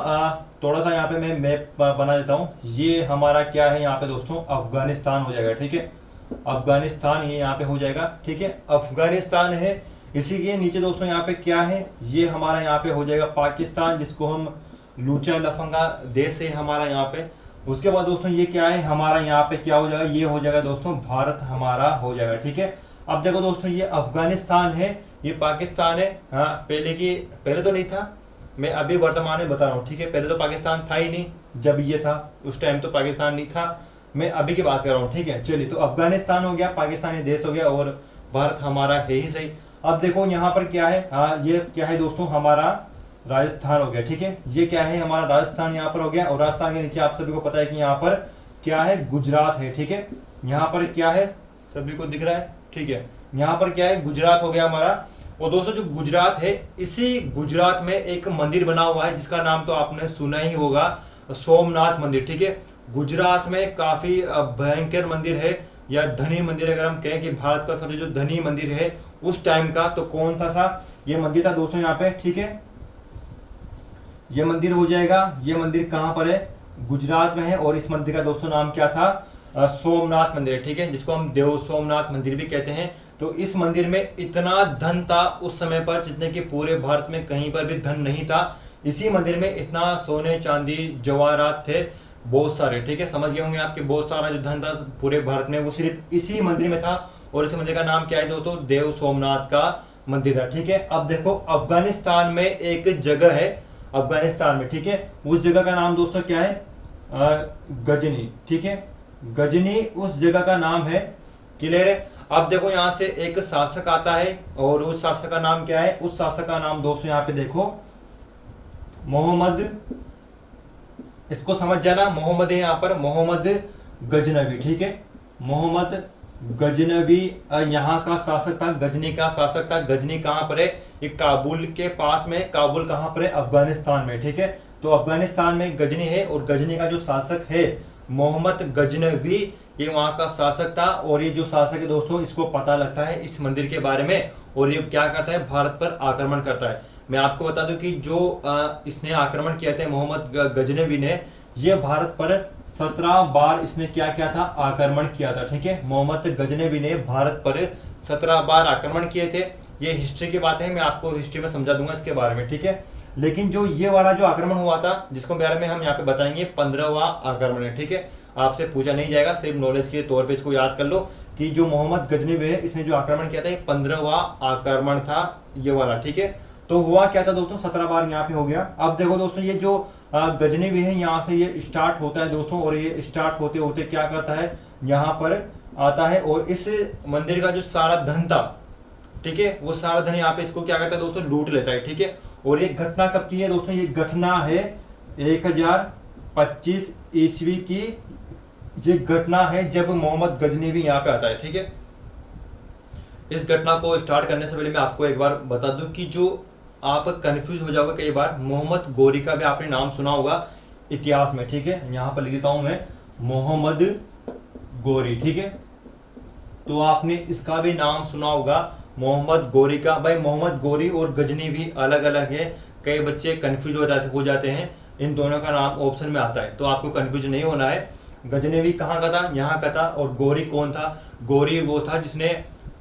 Speaker 1: थोड़ा सा यहाँ पे मैं मैप बना देता हूँ। ये हमारा क्या है यहाँ पे दोस्तों, अफगानिस्तान हो जाएगा। ठीक है, अफगानिस्तान ये यहाँ पे हो जाएगा। ठीक है, अफगानिस्तान है। इसी के नीचे दोस्तों यहाँ पे क्या है, ये हमारा यहाँ पे हो जाएगा पाकिस्तान, जिसको हम लूचा लफंगा देश है हमारा यहाँ पे। उसके बाद दोस्तों ये क्या है, हमारा यहाँ पे क्या हो जाएगा, ये हो जाएगा दोस्तों भारत हमारा हो जाएगा। ठीक है, अब देखो दोस्तों ये अफगानिस्तान है, ये पाकिस्तान है। हाँ, पहले तो नहीं था, मैं अभी वर्तमान में बता रहा हूँ, ठीक है। पहले तो पाकिस्तान था ही नहीं, जब ये था उस टाइम तो पाकिस्तान नहीं था, मैं अभी की बात कर रहा हूँ, ठीक है। चलिए, तो अफगानिस्तान हो गया, पाकिस्तानी देश हो गया, और भारत हमारा है ही सही। अब देखो यहाँ पर क्या है, ये क्या है दोस्तों, हमारा राजस्थान हो गया, ठीक है। ये क्या है, हमारा राजस्थान यहाँ पर हो गया, और राजस्थान के नीचे आप सभी को पता है कि यहाँ पर क्या है, गुजरात है, ठीक है। यहाँ पर क्या है, सभी को दिख रहा है, ठीक है। यहाँ पर क्या है, गुजरात हो गया हमारा। और दोस्तों जो गुजरात है, इसी गुजरात में एक मंदिर बना हुआ है जिसका नाम तो आपने सुना ही होगा, सोमनाथ मंदिर, ठीक है। गुजरात में काफी भयंकर मंदिर है, या धनी मंदिर, अगर हम कहें कि भारत का सबसे जो धनी मंदिर है उस टाइम का, तो कौन सा ये मंदिर था दोस्तों यहाँ पे, ठीक है। ये मंदिर हो जाएगा, ये मंदिर कहाँ पर है, गुजरात में है, और इस मंदिर का दोस्तों नाम क्या था, सोमनाथ मंदिर, ठीक है, जिसको हम देव सोमनाथ मंदिर भी कहते हैं। तो इस मंदिर में इतना धन था उस समय पर, जितने कि पूरे भारत में कहीं पर भी धन नहीं था। इसी मंदिर में इतना सोने चांदी जवाहरात थे बहुत सारे, ठीक है। समझ गए होंगे आपके, बहुत सारा जो धन था पूरे भारत में वो सिर्फ इसी मंदिर में था, और इस मंदिर का नाम क्या है दोस्तों, देव सोमनाथ का मंदिर है, ठीक है। अब देखो अफगानिस्तान में एक जगह है, अफगानिस्तान में, ठीक है, उस जगह का नाम दोस्तों क्या है, गजनी, ठीक है। गजनी उस जगह का नाम है, क्लियर है। अब देखो यहाँ से एक शासक आता है, और उस शासक का नाम क्या है, उस शासक का नाम दोस्तों यहाँ पे देखो मोहम्मद, इसको समझ जाना, मोहम्मद है यहाँ पर, मोहम्मद गजनवी, ठीक है। मोहम्मद गजनवी यहाँ का शासक था, गजनी का शासक था। गजनी कहाँ पर है, ये काबुल के पास में, काबुल कहाँ पर है, अफगानिस्तान में, ठीक है। तो अफगानिस्तान में गजनी है, और गजनी का जो शासक है मोहम्मद गजनवी, ये वहाँ का शासक था। और ये जो शासक है दोस्तों, इसको पता लगता है इस मंदिर के बारे में, और ये क्या करता है, भारत पर आक्रमण करता है। मैं आपको बता दूं कि जो इसने आक्रमण किया था मोहम्मद गजनवी ने, ये भारत पर 17 बार इसने क्या किया था, आक्रमण किया था, ठीक है। मोहम्मद गजनवी ने भारत पर 17 बार आक्रमण किए थे। ये हिस्ट्री की बात है, मैं आपको हिस्ट्री में समझा दूंगा इसके बारे में, ठीक है। लेकिन जो ये वाला जो आक्रमण हुआ था, जिसको बारे में हम यहाँ पे बताएंगे, 15वां आक्रमण है, ठीक है। आपसे पूछा नहीं जाएगा, सिर्फ नॉलेज के तौर पे इसको याद कर लो कि जो मोहम्मद गजनवी है, इसने जो आक्रमण किया था, ये 15वां आक्रमण था, ये वाला, ठीक है। तो हुआ क्या था दोस्तों, 17 बार यहाँ पे हो गया। अब देखो दोस्तों, ये जो गजनवी है, यहाँ से ये स्टार्ट होता है दोस्तों, और ये स्टार्ट होते होते क्या करता है, यहाँ पर आता है, और इस मंदिर का जो सारा धन था, ठीक है, वो सारा धन यहाँ पे इसको क्या करता है दोस्तों, लूट लेता है, ठीक है। और ये घटना कब की है दोस्तों, ये घटना है 1025 ईस्वी की, ये घटना है जब मोहम्मद गजनवी यहाँ पे आता है, ठीक है। इस घटना को स्टार्ट करने से पहले मैं आपको एक बार बता दूं कि जो आप कंफ्यूज हो जाओगे कई बार, मोहम्मद गोरी का भी आपने नाम सुना होगा इतिहास में, ठीक है। यहाँ पर लिख देता हूं मैं, मोहम्मद गोरी, ठीक है। तो आपने इसका भी नाम सुना होगा, मोहम्मद गोरी का। भाई मोहम्मद गोरी और गजनी भी अलग अलग है, कई बच्चे कंफ्यूज हो जाते हैं, इन दोनों का नाम ऑप्शन में आता है, तो आपको कंफ्यूज नहीं होना है। गजनवी कहाँ का था, यहाँ का था, और गोरी कौन था, गोरी वो था जिसने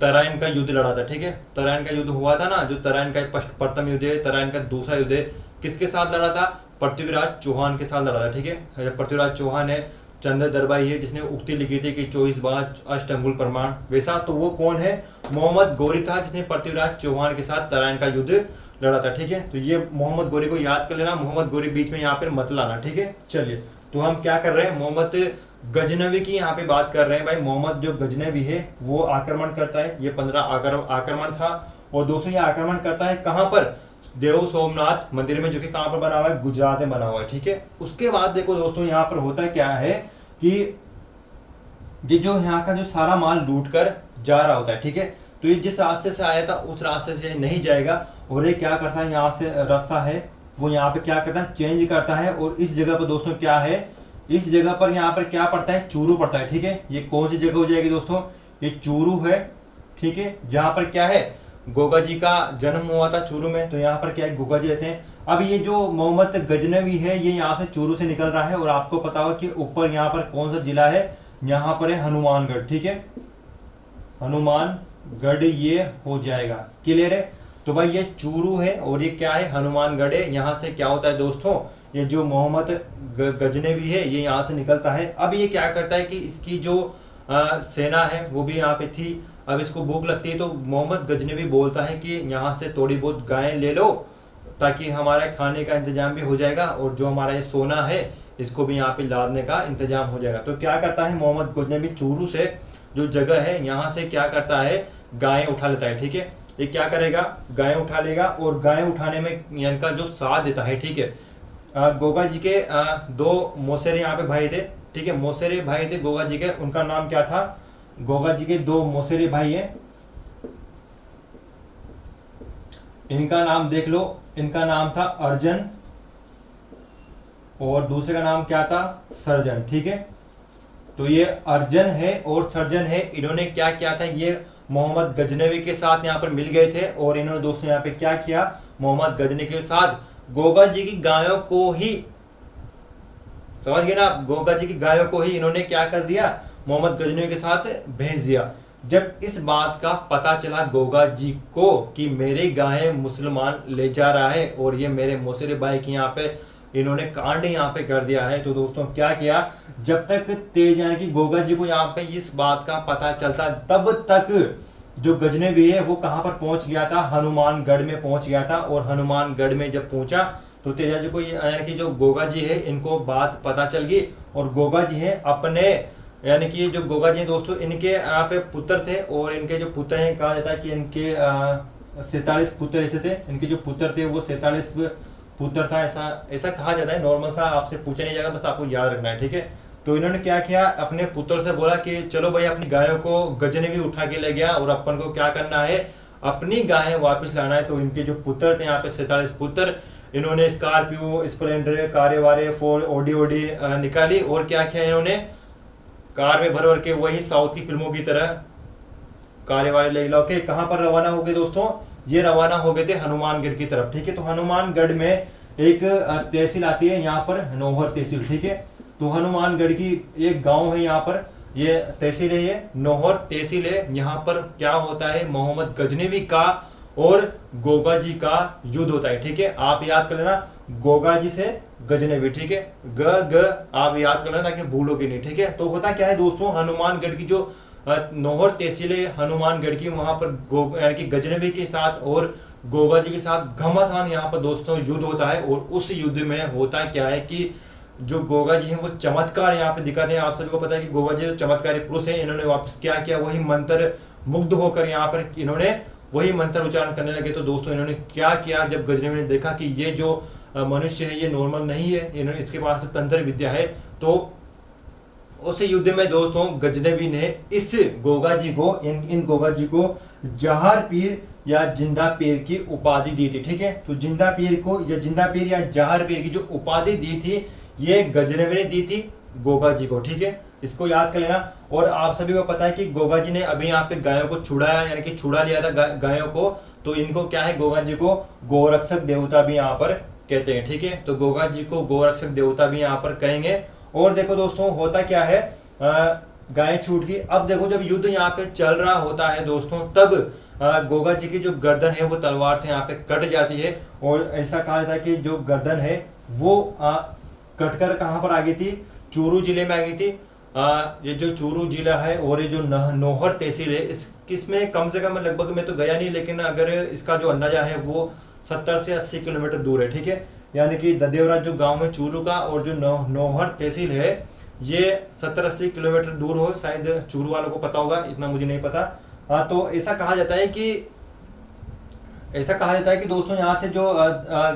Speaker 1: तराइन का युद्ध लड़ा था, ठीक है। तराइन का युद्ध हुआ था ना, जो तराइन का प्रथम युद्ध है, तराइन का दूसरा युद्ध है, किसके साथ लड़ा था, पृथ्वीराज चौहान के साथ लड़ा था, ठीक है। पृथ्वीराज चौहान है, चंद्र दरबाई है जिसने उक्ति लिखी थी कि 24 बार अष्टअंगुल प्रमाण, वैसा तो वो कौन है, मोहम्मद गोरी था जिसने पृथ्वीराज चौहान के साथ तराइन का युद्ध लड़ा था, ठीक है। तो ये मोहम्मद गोरी को याद कर लेना, मोहम्मद गोरी बीच में यहाँ पे मत लाना, ठीक है। चलिए, तो हम क्या कर रहे हैं, मोहम्मद गजनवी की यहाँ पे बात कर रहे हैं। भाई मोहम्मद जो गजनवी है वो आक्रमण करता है, ये 15 आक्रमण था। और दोस्तों ये आक्रमण करता है कहाँ पर, देव सोमनाथ मंदिर में, जो कि कहाँ पर बना हुआ है, गुजरात में बना हुआ है, ठीक है। उसके बाद देखो दोस्तों यहाँ पर होता है क्या है कि ये जो यहाँ का जो सारा माल लूट कर जा रहा होता है, ठीक है। तो ये जिस रास्ते से आया था उस रास्ते से नहीं जाएगा, और ये क्या करता है, यहाँ से रास्ता है वो यहाँ पे क्या करता है, चेंज करता है। और इस जगह पर दोस्तों क्या है, इस जगह पर यहाँ पर क्या पड़ता है, चूरू पड़ता है, ठीक है। ये कौन सी जगह हो जाएगी दोस्तों, ये चूरू है, ठीक है। जहाँ पर क्या है, गोगा जी का जन्म हुआ था चूरू में, तो यहाँ पर क्या है, गोगा जी रहते हैं। अब ये जो मोहम्मद गजनवी है, ये यहाँ से चूरू से निकल रहा है, और आपको पता हो कि ऊपर यहाँ पर कौन सा जिला है, यहाँ पर है हनुमानगढ़, ठीक है। हनुमानगढ़ ये हो जाएगा, क्लियर है। तो भाई ये चूरू है, और ये क्या है, हनुमानगढ़ है। यहाँ से क्या होता है दोस्तों, ये जो मोहम्मद गजनवी है ये यहाँ से निकलता है। अब ये क्या करता है कि इसकी जो सेना है वो भी यहाँ पे थी। अब इसको भूख लगती है, तो मोहम्मद गजनवी बोलता है कि यहाँ से थोड़ी बहुत गायें ले लो ताकि हमारा खाने का इंतजाम भी हो जाएगा और जो हमारा ये सोना है इसको भी यहाँ पे लादने का इंतजाम हो जाएगा। तो क्या करता है मोहम्मद गजनवी चूरू से जो जगह है यहाँ से क्या करता है, गायें उठा लेता है। ठीक है, ये क्या करेगा, गायें उठा लेगा और गायें उठाने में इनका जो साथ देता है। ठीक है, गोगा जी के दो मौसेरे यहाँ पे भाई थे। ठीक है, मौसेरे भाई थे गोगा जी के, उनका नाम क्या था, गोगा जी के दो मौसेरे भाई हैं, इनका नाम देख लो, इनका नाम था अर्जन और दूसरे का नाम क्या था, सर्जन। ठीक है, तो ये अर्जन है और सर्जन है, इन्होंने क्या किया था, ये मोहम्मद गजनवी के साथ यहाँ पर मिल गए थे और इन्होंने दोस्तों यहाँ पे क्या किया, मोहम्मद गजनवी के साथ गोगा जी की गायों को ही, समझ गए ना, गोगा जी की गायों को ही इन्होंने क्या कर दिया, मोहम्मद गजनवी के साथ भेज दिया। जब इस बात का पता चला गोगा जी को कि मेरी गायें मुसलमान ले जा रहा है और ये मेरे मौसेरे भाई की यहाँ पे इन्होंने कांड यहाँ पे कर दिया है, तो दोस्तों क्या किया, जब तक तेज यानी कि गोगा जी को यहाँ पे इस बात का पता चलता तब तक जो गजनवी है वो कहाँ पर पहुंच गया था, हनुमानगढ़ में पहुंच गया था। और हनुमानगढ़ में जब पहुंचा तो तेजा जी को यानी कि जो गोगा जी है इनको बात पता चल गई और गोगा जी है अपने यानी कि जो गोगा जी दोस्तों इनके यहाँ पे पुत्र थे और इनके जो पुत्र हैं, कहा जाता है कि इनके 47 पुत्र ऐसे थे, इनके जो पुत्र थे वो 47 पुत्र था, ऐसा कहा जाता है। नॉर्मल सा आपसे पूछा नहीं जाएगा, बस आपको याद रखना है। ठीक है, तो इन्होंने क्या किया, अपने पुत्र से बोला कि चलो भाई अपनी गायों को गजनवी उठा के ले गया और अपन को क्या करना है, अपनी गायें वापस लाना है। तो इनके जो पुत्र थे यहाँ पे 47 पुत्र, इन्होंने स्कॉर्पियो, स्प्लेंडर, कारे वारे, फोर ओडी निकाली और क्या किया, इन्होंने कार में भर भर के वही साउथ की फिल्मों की तरह कारे वारे ले लो के कहां पर रवाना हो गए दोस्तों, ये रवाना हो गए थे हनुमानगढ़ की तरफ। ठीक है, तो हनुमानगढ़ में एक तहसील आती है यहाँ पर, नौहर तहसील। ठीक है, तो हनुमानगढ़ की एक गांव है यहाँ पर, ये तहसील है, ये नौहर तहसील है। यहाँ पर क्या होता है, मोहम्मद गजनवी का और गोगा जी का युद्ध होता है। ठीक है, आप याद कर लेना, गोगा जी से गजनवी। ठीक है, ग आप याद कर लेना ताकि भूलोगे नहीं। ठीक है, तो होता क्या है दोस्तों, हनुमानगढ़ की जो नौहर तहसील है हनुमानगढ़ की, वहां पर यानी कि गजनवी के साथ और गोगा जी के साथ घमासान यहाँ पर दोस्तों युद्ध होता है। और उस युद्ध में होता क्या है कि जो गोगा जी हैं वो चमत्कार यहाँ पे दिखाते हैं। आप सभी को पता है कि गोगा जी जो चमत्कारी पुरुष है, इन्होंने वापस क्या किया, वही मंत्र मुग्ध होकर यहाँ पर इन्होंने वही मंत्र उच्चारण करने लगे। तो दोस्तों इन्होंने क्या किया, जब गजनवी ने देखा कि ये जो मनुष्य है ये नॉर्मल नहीं है, इन्होंने इसके पास तंत्र विद्या है, तो उस युद्ध में दोस्तों गजनवी ने इस गोगा जी को इन गोगा जी को जहर पीर या जिंदा पीर की उपाधि दी थी। ठीक है, तो जिंदा पीर को या जिंदा पीर या जहर पीर की जो उपाधि दी थी ये गजनवी ने दी थी गोगा जी को। ठीक है, इसको याद कर लेना। और आप सभी को पता है कि गोगा जी ने अभी यहाँ पे गायों को छुड़ाया यानी कि छुड़ा लिया था गायों को, तो इनको क्या है, गोगा जी को गोरक्षक देवता भी यहाँ पर कहते हैं। ठीक है, तो गोगा जी को गोरक्षक देवता भी यहाँ पर कहेंगे। और देखो दोस्तों होता क्या है, गायें छूट गई। अब देखो जब युद्ध यहाँ पे चल रहा होता है दोस्तों, तब गोगा जी की जो गर्दन है वो तलवार से यहाँ पे कट जाती है। और ऐसा कहा जाता है कि जो गर्दन है वो कटकर कहाँ पर आ गई थी, चूरू जिले में आ गई थी। ये जो चूरू जिला है और ये जो नौहर तहसील है, इसमें कम से कम लगभग मैं तो गया नहीं, लेकिन अगर इसका जो अंदाजा है वो 70 से 80 किलोमीटर दूर है। ठीक है, यानी कि ददेवरा जो गांव है चूरू का और जो नौहर तहसील है ये 70-80 किलोमीटर दूर हो, शायद चूरू वालों को पता होगा, इतना मुझे नहीं पता। हाँ, तो ऐसा कहा जाता है कि दोस्तों यहाँ से जो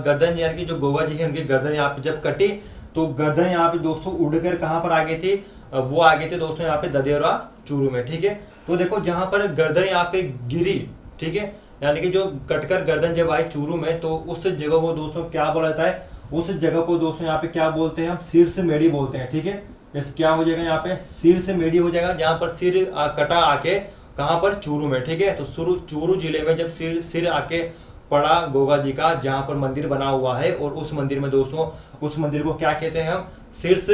Speaker 1: गर्दन यानी कि जो गोगा जी है उनकी गर्दन यहाँ पे जब कटी तो गर्दन यहाँ पे दोस्तों उड़कर कहाँ पर आ गई थी, वो आ गई थी दोस्तों यहाँ पे ददेवरा चूरू में। ठीक है, तो देखो जहां पर गर्दन यहाँ पे गिरी, ठीक है, यानी कि जो कटकर गर्दन जब आई चूरू में, तो उस जगह को दोस्तों क्या बोला जाता है, उस जगह को दोस्तों यहाँ पे क्या बोलते हैं, हम शीर्ष मेढ़ी बोलते हैं। ठीक है, इस क्या हो जाएगा यहाँ पे शीर्ष मेढ़ी हो जाएगा, जहां पर सिर कटा आके कहां पर, चूरू में। ठीक है, तो चूरू जिले में जब सिर आके पड़ा गोगा जी का, जहां पर मंदिर बना हुआ है, और उस मंदिर में दोस्तों उस मंदिर को क्या कहते हैं, हम शीर्ष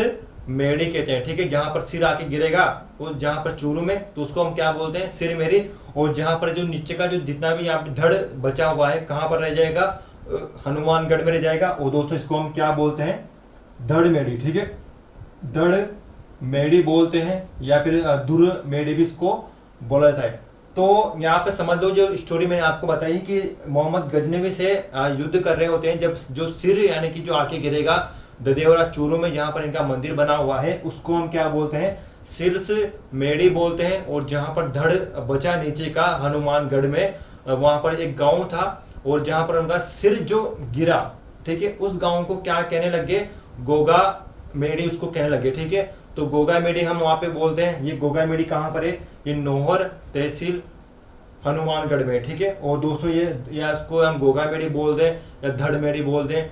Speaker 1: मेढ़ी कहते हैं। ठीक है, जहां पर सिर आके गिरेगा उस जहां पर चूरू में, तो उसको हम क्या बोलते हैं, सिर मेढ़ी। और जहां पर जो नीचे का जो जितना भी यहाँ पे धड़ बचा हुआ है कहां पर रह जाएगा, हनुमानगढ़ में रह जाएगा, और दोस्तों इसको हम क्या बोलते हैं, धड़ मेढ़ी। ठीक है, धड़ मेढ़ी बोलते हैं या फिर दुर मेढ़ी भी इसको बोला जाता है। तो यहाँ पे समझ लो, जो स्टोरी मैंने आपको बताई कि मोहम्मद गजनवी से युद्ध कर रहे होते हैं, जब जो सिर यानी कि जो आके गिरेगा ददेवरा चूरू में, जहाँ पर इनका मंदिर बना हुआ है, उसको हम क्या बोलते हैं, सिरस मेड़ी बोलते हैं। और जहाँ पर धड़ बचा नीचे का हनुमानगढ़ में, वहां पर एक गांव था, और जहां पर उनका सिर जो गिरा, ठीक है, उस गांव को क्या कहने लगे, गोगा मेड़ी उसको कहने लगे, ठीक है। तो गोगा मेड़ी हम वहां पे बोलते हैं। ये गोगा मेड़ी कहाँ पर है, ये नोहर तहसील हनुमानगढ़ में, ठीक है। और दोस्तों ये, या इसको हम गोगा मेड़ी बोल दें या धड़ मेड़ी बोल दें,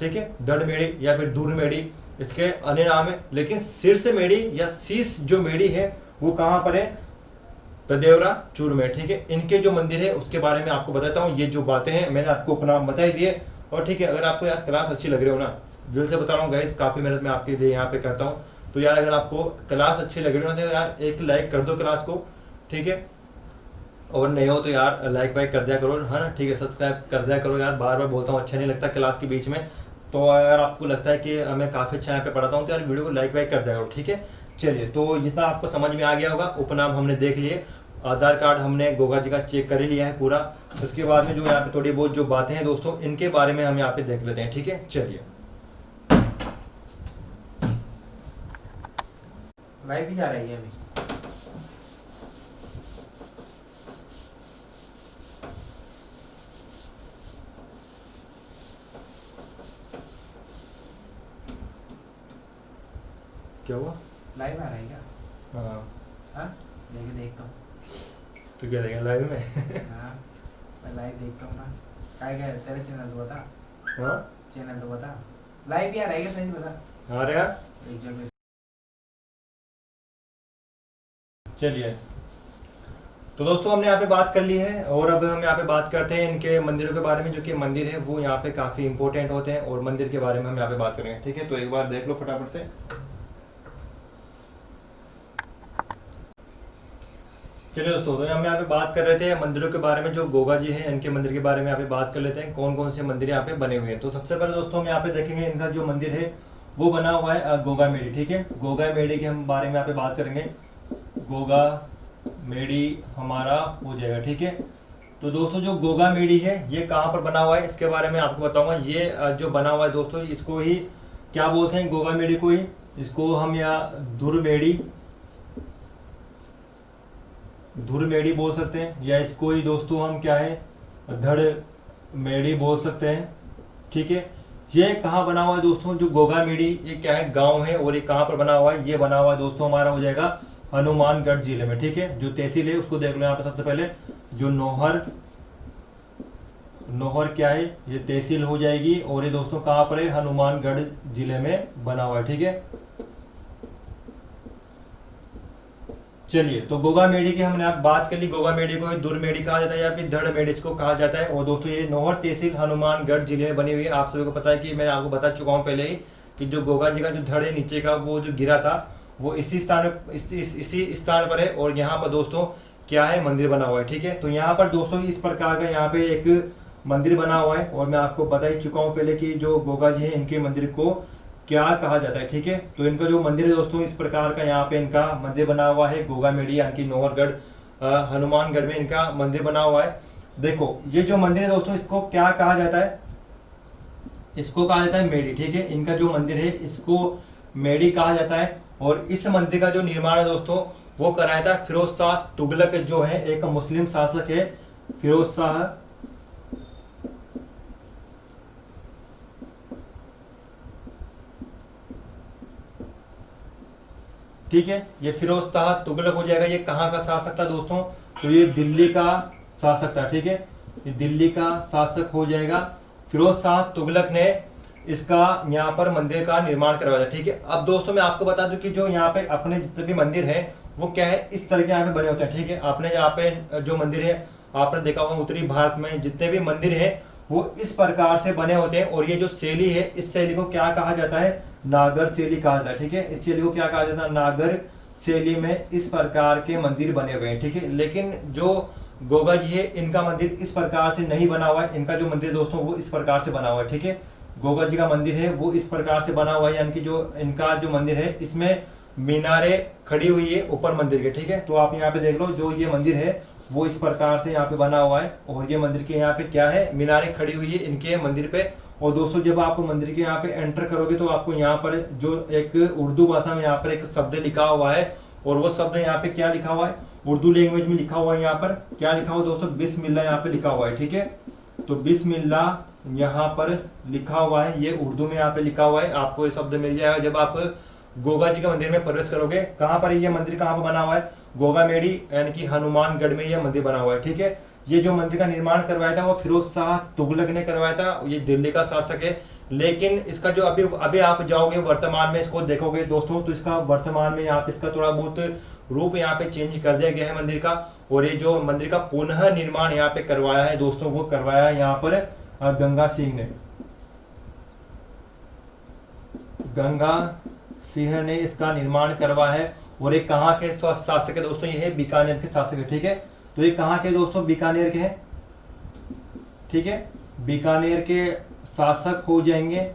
Speaker 1: ठीक है, धड़ मेड़ी या फिर दूर मेड़ी, इसके अन्य नाम है। लेकिन शीर्ष मेड़ी या शीश जो मेड़ी है वो कहाँ पर है, तदेवरा चूर में, ठीक है। इनके जो मंदिर है उसके बारे में आपको बताता हूँ। ये जो बातें हैं मैंने आपको अपना बता ही दिए। और ठीक है, अगर आपको यार क्लास अच्छी लग रही हो ना, दिल से बता रहा हूँ गाइस, काफ़ी मेहनत मैं आपके लिए यहाँ पे करता हूँ। तो यार अगर आपको क्लास अच्छी लग रही हो ना, तो यार एक लाइक कर दो क्लास को, ठीक है। और नहीं हो तो यार लाइक वाइक कर दिया करो, है ना, ठीक है। सब्सक्राइब कर दिया करो यार, बार बार बोलता हूँ, अच्छा नहीं लगता क्लास के बीच में। तो अगर आपको लगता है कि मैं काफ़ी अच्छा यहाँ पे पढ़ाता हूँ, तो यार वीडियो को लाइक वाइक कर दिया करो, ठीक है। चलिए, तो जितना आपको समझ में आ गया होगा, उपनाम हमने देख लिए, आधार कार्ड हमने गोगा जी का चेक कर ही लिया है पूरा। उसके बाद में जो यहाँ पे थोड़ी बहुत जो बातें हैं दोस्तों, इनके बारे में हम यहाँ पे देख लेते हैं, ठीक है। चलिए,
Speaker 2: लाइव भी जा रही है अभी।
Speaker 1: क्या हुआ,
Speaker 2: लाइव आ रही है क्या?
Speaker 1: हाँ,
Speaker 2: हाँ, देखता हूँ।
Speaker 1: तो क्या देखें लाइव में
Speaker 2: हाँ, मैं लाइव देखता हूँ ना। क्या तेरा चैनल तो बता।
Speaker 1: हाँ,
Speaker 2: चैनल तो बता, लाइव भी आ रही है, सही बता।
Speaker 1: आ रहा है।
Speaker 2: देख जा।
Speaker 1: चलिए, तो दोस्तों हमने यहाँ पे बात कर ली है, और अब हम यहाँ पे बात करते हैं इनके मंदिरों के बारे में। जो कि मंदिर है वो यहाँ पे काफ़ी इंपॉर्टेंट होते हैं, और मंदिर के बारे में हम यहाँ पे बात करेंगे, ठीक है। तो एक बार देख लो फटाफट से। चलिए दोस्तों, तो हम यहाँ पे बात कर रहे थे मंदिरों के बारे में। जो गोगा जी हैं, इनके मंदिर के बारे में यहाँ पे बात कर लेते हैं, कौन कौन से मंदिर यहाँ पे बने हुए हैं। तो सबसे पहले दोस्तों हम यहाँ पे देखेंगे, इनका जो मंदिर है वो बना हुआ है गोगा मेड़ी, ठीक है। गोगा मेड़ी के हम बारे में यहाँ पे बात करेंगे। गोगा मेड़ी हमारा हो जाएगा, ठीक है। तो दोस्तों जो गोगा मेड़ी है ये कहाँ पर बना हुआ है, इसके बारे में आपको बताऊंगा। ये जो बना हुआ है दोस्तों, इसको ही क्या बोलते हैं, गोगा मेड़ी को ही, इसको हम यहाँ धुर मेड़ी बोल सकते हैं, या इसको ही दोस्तों हम क्या है, धड़ मेड़ी बोल सकते हैं, ठीक है। ये कहाँ बना हुआ है दोस्तों, जो गोगा मेड़ी, ये क्या है, गांव है। और ये कहाँ पर बना हुआ है, ये बना हुआ है दोस्तों हमारा हो जाएगा हनुमानगढ़ जिले में, ठीक है। जो तहसील है उसको देख लो यहाँ पे। सबसे पहले जो नोहर क्या है, ये तहसील हो जाएगी। और ये दोस्तों कहाँ पर है, हनुमानगढ़ जिले में बना हुआ है, ठीक है। चलिए, तो गोगा मेड़ी की हमने आप बात कर ली। गोगा मेड़ी को दुर मेड़ी कहा जाता है, या फिर धड़ मेड़ी इसको कहा जाता है। और दोस्तों ये नोहर तहसील हनुमानगढ़ जिले में बनी हुई है। आप सभी को पता है कि मैंने आपको बता चुका हूँ पहले ही, कि जो गोगा जी का जो धड़ है नीचे का, वो जो गिरा था, वो इसी स्थान पर है। और यहाँ पर दोस्तों क्या है, मंदिर बना हुआ है, ठीक है। तो यहाँ पर दोस्तों इस प्रकार का यहाँ पे एक मंदिर बना हुआ है। और मैं आपको बता ही चुका हूँ पहले कि जो गोगा जी है, इनके मंदिर को क्या कहा जाता है, ठीक है। तो इनका जो मंदिर है दोस्तों, इस प्रकार का यहाँ पे इनका मंदिर बना हुआ है। गोगा मेड़ी यानी कि नोहरगढ़ हनुमानगढ़ में इनका मंदिर बना हुआ है। देखो ये जो मंदिर है दोस्तों, इसको क्या कहा जाता है, इसको कहा जाता है मेड़ी, ठीक है। इनका जो मंदिर है इसको मेड़ी कहा जाता है। और इस मंदिर का जो निर्माण है दोस्तों, वो कराया था फिरोज शाह तुगलक, जो है एक मुस्लिम शासक है, फिरोज शाह, ठीक है। ये फिरोज शाह तुगलक हो जाएगा। ये कहाँ का शासक था दोस्तों, तो ये दिल्ली का शासक था, ठीक है। ये दिल्ली का शासक हो जाएगा। फिरोज शाह तुगलक ने इसका यहाँ पर मंदिर का निर्माण करवाया था, ठीक है। अब दोस्तों मैं आपको बता दूं कि जो यहाँ पे अपने जितने भी मंदिर हैं वो क्या है, इस तरह के यहाँ पे बने होते हैं, ठीक है। आपने यहाँ पे जो मंदिर है, आपने देखा होगा उत्तरी भारत में जितने भी मंदिर है वो इस प्रकार से बने होते हैं। और ये जो शैली है, इस शैली को क्या कहा जाता है, नागर शैली कहा जाता है, ठीक है। इस शैली को क्या कहा जाता है, नागर शैली में इस प्रकार के मंदिर बने हुए हैं, ठीक है। लेकिन जो गोगा जी है, इनका मंदिर इस प्रकार से नहीं बना हुआ है। इनका जो मंदिर दोस्तों वो इस प्रकार से बना हुआ है, ठीक है। गोगा जी का मंदिर है वो इस प्रकार से बना हुआ है, यानी कि जो इनका जो मंदिर है इसमें मीनारे खड़ी हुई है ऊपर मंदिर के, ठीक है। तो आप यहाँ पे देख लो, जो ये मंदिर है वो इस प्रकार से यहाँ पे बना हुआ है। और ये मंदिर के यहाँ पे क्या है, मीनारें खड़ी हुई है इनके मंदिर पे। और दोस्तों जब आप मंदिर के यहाँ पे एंटर करोगे तो आपको यहाँ पर जो एक उर्दू भाषा में यहाँ पर एक शब्द लिखा हुआ है, और वो शब्द यहाँ पे क्या लिखा हुआ है, उर्दू लैंग्वेज में लिखा हुआ है। यहाँ पर क्या लिखा हुआ है दोस्तों, बिस्मिल्लाह यहाँ पे लिखा हुआ है, ठीक है। तो बिस्मिल्लाह यहाँ पर लिखा हुआ है, ये उर्दू में यहाँ पे लिखा हुआ है, आपको ये शब्द मिल जाएगा जब आप गोगा जी के मंदिर में प्रवेश करोगे। कहाँ पर ये मंदिर कहाँ पर बना हुआ है, गोगामेडी यानी कि हनुमानगढ़ में ये मंदिर बना हुआ है, ठीक है। ये जो मंदिर का निर्माण करवाया था वो फिरोज शाह तुगलक ने करवाया था, ये दिल्ली का शासक है। लेकिन इसका जो अभी आप जाओगे वर्तमान में इसको देखोगे दोस्तों, तो इसका वर्तमान में यहाँ पे इसका थोड़ा बहुत रूप यहाँ पे चेंज कर दिया गया है मंदिर का। और ये जो मंदिर का पुनः निर्माण यहाँ पे करवाया है दोस्तों, वो करवाया है यहाँ पर गंगा सिंह ने। गंगा सिंह ने इसका निर्माण करवाया है। और ये कहाँ के शासक है दोस्तों, ये है बीकानेर के शासक है, ठीक है। तो ये कहाँ के दोस्तों, बीकानेर के हैं, ठीक है। बीकानेर के शासक हो जाएंगे,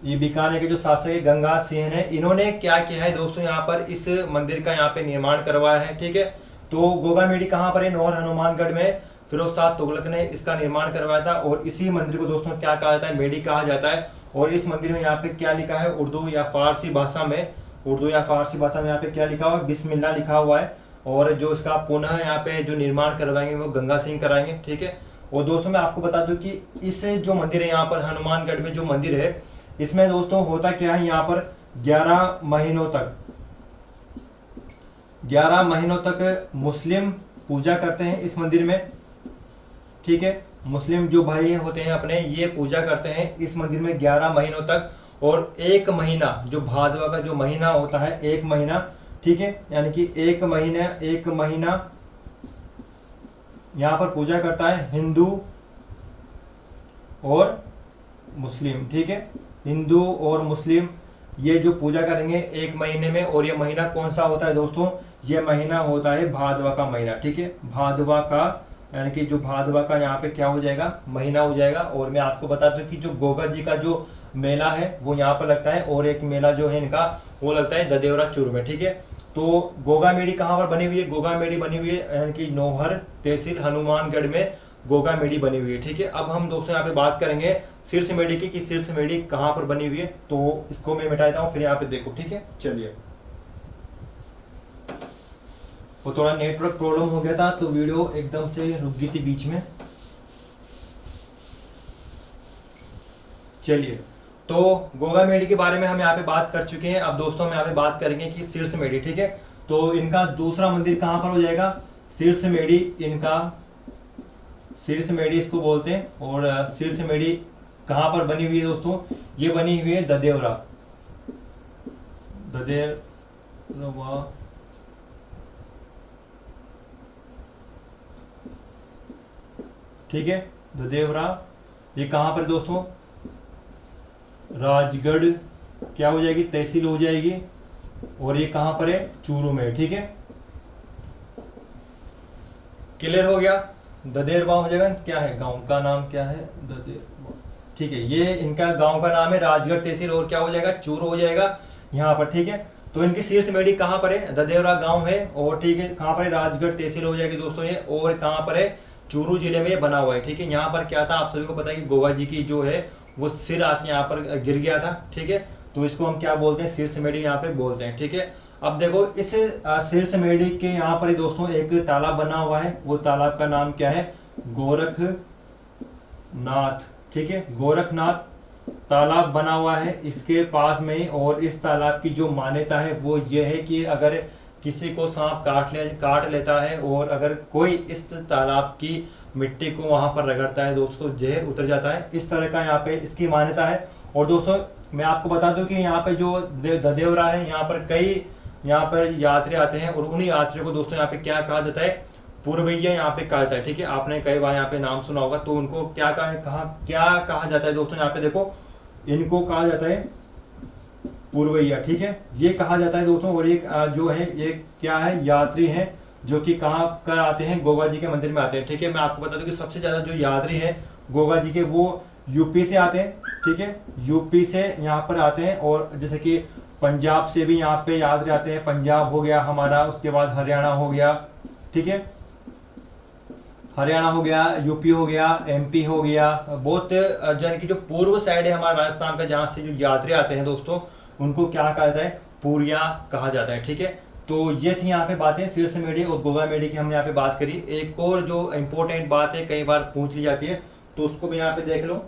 Speaker 1: ये बीकानेर के जो शासक है गंगा सिंह ने। इन्होंने क्या किया है दोस्तों, यहाँ पर इस मंदिर का यहाँ पे निर्माण करवाया है, ठीक है। तो गोगामेडी कहाँ पर है, नौर हनुमानगढ़ में फिरोज शाह तुगलक ने इसका निर्माण करवाया था। और इसी मंदिर को दोस्तों क्या कहा जाता है, मेडी कहा जाता है। और इस मंदिर में यहाँ पे क्या लिखा है, उर्दू या फारसी भाषा में यहाँ पे क्या लिखा हुआ है, बिस्मिल्लाह लिखा हुआ है। और जो इसका पुनः यहाँ पे जो निर्माण करवाएंगे वो गंगा सिंह कराएंगे, ठीक है। और दोस्तों मैं आपको बता दूं कि इस जो मंदिर है यहाँ पर हनुमानगढ़ में जो मंदिर है, इसमें दोस्तों होता क्या है, यहाँ पर 11 महीनों तक मुस्लिम पूजा करते हैं इस मंदिर में, ठीक है। मुस्लिम जो भाई होते हैं अपने, ये पूजा करते हैं इस मंदिर में 11 महीनों तक। और 1 महीना जो भादवा का जो महीना होता है, 1 महीना, ठीक है, यानी कि 1 महीना यहाँ पर पूजा करता है हिंदू और मुस्लिम, ठीक है। हिंदू और मुस्लिम ये जो पूजा करेंगे 1 महीने में। और ये महीना कौन सा होता है दोस्तों, ये महीना होता है भादवा का महीना, ठीक है। भादवा का यानी कि जो भादवा का यहाँ पे क्या हो जाएगा, महीना हो जाएगा। और मैं आपको बता दूं कि जो गोगा जी का जो मेला है वो यहाँ पर लगता है। और एक मेला जो है इनका वो लगता है ददेवरा चूरू में, ठीक है। तो गोगामेडी कहाँ पर बनी हुई है, गोगामेडी बनी हुई है यानी कि नौहर तहसील हनुमानगढ़ में गोगामेडी बनी हुई है, ठीक है। अब हम दोस्तों यहाँ पे बात करेंगे सिरसमेड़ी की, कि सिरसमेड़ी कहाँ पर बनी हुई है। तो इसको मैं मिटा देता हूँ, फिर यहाँ पे देखो, ठीक है। चलिए, वो थोड़ा नेटवर्क प्रॉब्लम हो गया था तो वीडियो एकदम से रुक गई थी बीच में। चलिए, तो गोगामेडी के बारे में हम यहाँ पे बात कर चुके हैं। अब दोस्तों हम यहाँ पे बात करेंगे कि सिरसमेड़ी, ठीक है। तो इनका दूसरा मंदिर कहाँ पर हो जाएगा, सिरसमेड़ी, इनका सिरसमेड़ी इसको बोलते हैं। और सिरसमेड़ी कहाँ पर बनी हुई है दोस्तों, ये बनी हुई है ददेवरा, ठीक है। ददेवरा ये कहाँ पर दोस्तों, राजगढ़ क्या हो जाएगी, तहसील हो जाएगी। और ये कहाँ पर है, चूरू में, ठीक है। क्लियर हो गया। ददेरवा हो जाएगा, क्या है गांव का नाम, क्या है, ददेरवा, ठीक है। ये इनका गांव का नाम है, राजगढ़ तहसील, और क्या हो जाएगा, चूरू हो जाएगा यहाँ पर, ठीक है। तो इनकी सिरसमेड़ी कहाँ पर है, ददेवरा गांव है, और ठीक है कहाँ पर है, राजगढ़ तहसील हो जाएगी दोस्तों ये। और कहाँ पर है, चूरू जिले में बना हुआ है, ठीक है। यहाँ पर क्या था, आप सभी को पता है कि गोगा जी की जो है वो सिर आके यहाँ पर गिर गया था, ठीक है। तो इसको हम क्या बोलते हैं, सिरसमेड़ी यहाँ पे बोलते हैं, ठीक है। अब देखो इस सिरसमेड़ी के यहाँ पर दोस्तों एक तालाब बना हुआ है, वो तालाब का नाम क्या है, गोरखनाथ, ठीक है। गोरखनाथ तालाब बना हुआ है इसके पास में ही। और इस तालाब की जो मान्यता है वो ये है कि अगर किसी को सांप काट लेता है और अगर कोई इस तालाब की मिट्टी को वहां पर रगड़ता है दोस्तों, जहर उतर जाता है, इस तरह का यहाँ पे इसकी मान्यता है। और दोस्तों मैं आपको बता दूं कि यहाँ पे जो ददेवरा है, यहाँ पर कई यहाँ पर यात्री आते हैं, और उन्हीं यात्रियों को दोस्तों यहाँ पे क्या कहा जाता है, पूर्वैया यहाँ पे कहा जाता है, ठीक है। आपने कई बार यहाँ पे नाम सुना होगा। तो उनको क्या कहा जाता है दोस्तों, यहाँ पे देखो, इनको कहा जाता है पूर्वैया, ठीक है, ये कहा जाता है दोस्तों। और एक जो है ये क्या है, यात्री हैं जो कि कहाँ कर आते हैं, गोगा जी के मंदिर में आते हैं, ठीक है। मैं आपको बता दूं कि सबसे ज्यादा जो यात्री हैं गोगा जी के वो यूपी से आते हैं, ठीक है। यूपी से यहाँ पर आते हैं, और जैसे कि पंजाब से भी यहाँ पे यात्री आते हैं, पंजाब हो गया हमारा, उसके बाद हरियाणा हो गया, ठीक है। हरियाणा हो गया, यूपी हो गया, एमपी हो गया, बहुत जन की जो पूर्व साइड है हमारा राजस्थान का, जहाँ से जो यात्री आते हैं दोस्तों, उनको क्या कहा जाता है, पूरिया कहा जाता है। ठीक है, तो ये थी यहाँ पे बातें शीर्ष मेढ़ी और गोगा मेढ़ी की हमने यहाँ पे बात करी। एक और जो इम्पोर्टेंट बात है, कई बार पूछ ली जाती है, तो उसको भी यहाँ पे देख लो।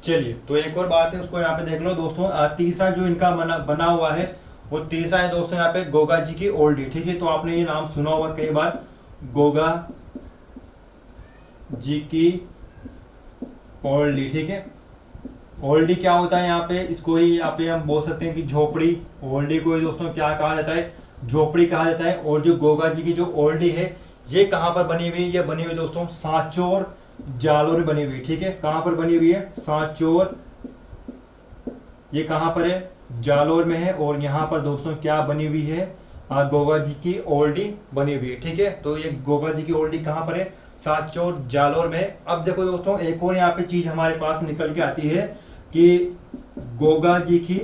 Speaker 1: चलिए, तो एक और बात है उसको यहाँ पे देख लो दोस्तों। तीसरा जो इनका बना हुआ है वो तीसरा है दोस्तों यहाँ पे गोगा जी की ओल्डी। ठीक है, तो आपने ये नाम सुना होगा कई बार, गोगा जी की ओल्डी। ठीक है, ओल्डी क्या होता है यहाँ पे, इसको ही यहाँ पे हम बोल सकते हैं कि झोपड़ी। ओल्डी को ही दोस्तों क्या कहा जाता है, झोपड़ी कहा जाता है। और जो गोगा जी की जो ओल्डी है ये कहाँ पर बनी हुई है, ये बनी हुई दोस्तों सांचौर जालोर बनी हुई। ठीक है, कहां पर बनी हुई है, सांचौर, ये कहां पर है, जालोर में है। और यहां पर दोस्तों क्या बनी हुई है, गोगा जी की ओल्डी बनी हुई है। ठीक है, तो ये गोगा जी की ओल्डी कहां पर है, सांचौर जालोर में। अब देखो दोस्तों, एक और यहाँ पे चीज हमारे पास निकल के आती है कि गोगा जी की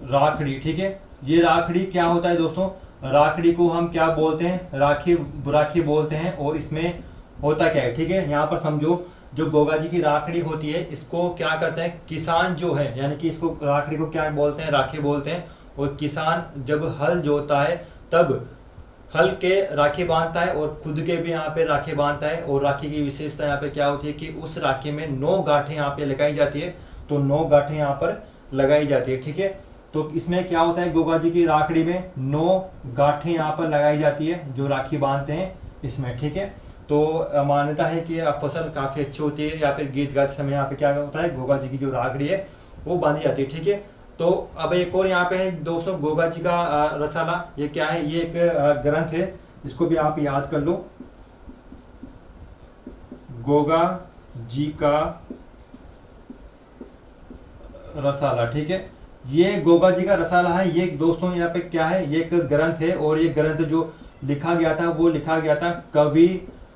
Speaker 1: राखड़ी। ठीक है, ये राखड़ी क्या होता है दोस्तों, राखड़ी को हम क्या बोलते हैं, राखी बुराखी बोलते हैं। और इसमें होता क्या है, ठीक है, यहाँ पर समझो, जो गोगा जी की राखड़ी होती है इसको क्या करते हैं किसान जो है, यानी कि इसको राखड़ी को क्या बोलते हैं, राखी बोलते हैं। और किसान जब हल जोतता है तब हल के राखी बांधता है और खुद के भी यहाँ पे राखी बांधता है। और राखी की विशेषता यहाँ पे क्या होती है कि उस राखी में 9 गांठें यहाँ पे लगाई जाती है, तो 9 गांठें यहाँ पर लगाई जाती है। ठीक है, तो इसमें क्या होता है, गोगा जी की राखड़ी में 9 गांठें यहाँ पर लगाई जाती है जो राखी बांधते हैं इसमें। ठीक है, तो मान्यता है कि फसल काफी अच्छी होती है, या फिर गीत गाते समय यहाँ पे क्या होता है, गोगा जी की जो राखड़ी है वो बांधी जाती है। ठीक है, तो अब एक और यहाँ पे है दोस्तों गोगा जी का रसाला। ये क्या है, ये एक ग्रंथ है, इसको भी आप याद कर लो, गोगा जी का रसाला। ठीक है, ये गोगा जी का रसाला है, ये दोस्तों यहाँ पे क्या है, ये एक ग्रंथ है। और ये ग्रंथ जो लिखा गया था वो लिखा गया था कवि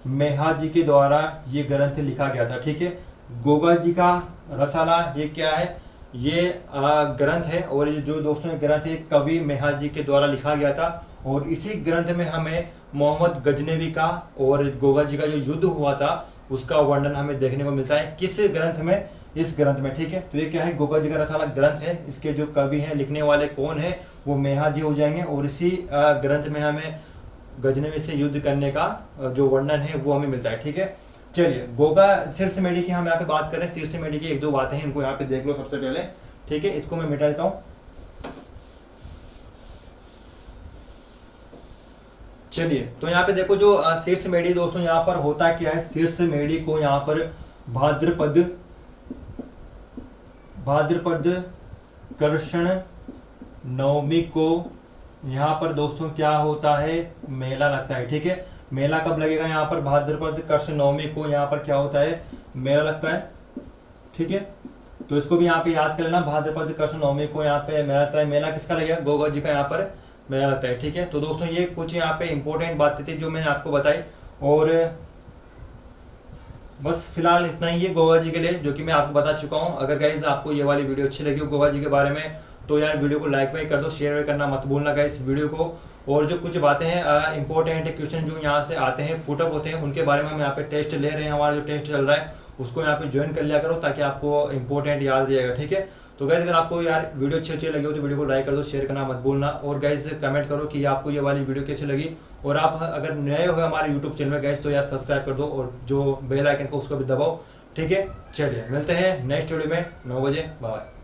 Speaker 1: मेहा जी के द्वारा, ये ग्रंथ लिखा गया था। ठीक है, गोगा जी का रसाला ये क्या है, ये ग्रंथ है। और ये जो दोस्तों ये ग्रंथ है कवि मेहा जी के द्वारा लिखा गया था। और इसी ग्रंथ में हमें मोहम्मद गजनवी का और गोगा जी का जो युद्ध हुआ था उसका वर्णन हमें देखने को मिलता है। किस ग्रंथ में, इस ग्रंथ में। ठीक है, तो ये क्या है, गोगा जी का रसाला ग्रंथ है। इसके जो कवि हैं, लिखने वाले कौन है, वो मेहा जी हो जाएंगे। और इसी ग्रंथ में हमें गजनवी से युद्ध करने का जो वर्णन है वो हमें मिलता है। ठीक है, चलिए, गोगा शीर्ष मेढ़ी की हम यहाँ पे बात करें। शीर्ष मेढ़ी की 1-2 बातें हैं, इनको यहाँ पे देख लो सबसे पहले। ठीक है, इसको मैं मिटा देता हूँ। चलिए, तो यहाँ पे देखो जो शीर्ष मेढ़ी दोस्तों, यहाँ पर होता क्या है, शीर्ष मेढ़ी को यहाँ पर भाद्रपद कृष्ण नवमी को यहाँ पर दोस्तों क्या होता है, मेला लगता है। ठीक है, मेला कब लगेगा, यहाँ पर भाद्रपद कृष्ण नवमी को यहाँ पर क्या होता है, मेला लगता है। ठीक है, तो इसको भी यहाँ पे याद कर लेना, भाद्रपद कृष्ण नवमी को यहाँ पे मेला लगता है। मेला किसका लगेगा, गोगा जी का यहाँ पर मेला लगता है। ठीक है, तो दोस्तों ये कुछ यहाँ पे इंपॉर्टेंट बातें थी जो मैंने आपको बताई। और बस फिलहाल इतना ही है गोगा जी के लिए, जो कि मैं आपको बता चुका हूँ। अगर गाइज आपको ये वाली वीडियो अच्छी लगी हो गोगा जी के बारे में, तो यार वीडियो को लाइक वाइक कर दो, शेयर करना मत भूलना गाइस वीडियो को। और जो कुछ बातें हैं इंपॉर्टेंट क्वेश्चन जो यहाँ से आते हैं, पुटअप होते हैं, उनके बारे में हम यहाँ पे टेस्ट ले रहे हैं। हमारा जो टेस्ट चल रहा है उसको यहाँ पे ज्वाइन कर लिया करो, ताकि आपको इंपॉर्टेंट याद रहेगा। ठीक है, तो गाइज अगर आपको यार वीडियो अच्छी लगी हो तो वीडियो को लाइक कर दो, शेयर करना मत भूलना। और गाइज कमेंट करो कि आपको ये वाली वीडियो कैसी लगी। और आप अगर नए हो हमारे यूट्यूब चैनल में गाइज, तो यार सब्सक्राइब कर दो और जो बेल आइकन को उसको भी दबाओ। ठीक है, चलिए मिलते हैं नेक्स्ट वीडियो में 9 बजे। बाय।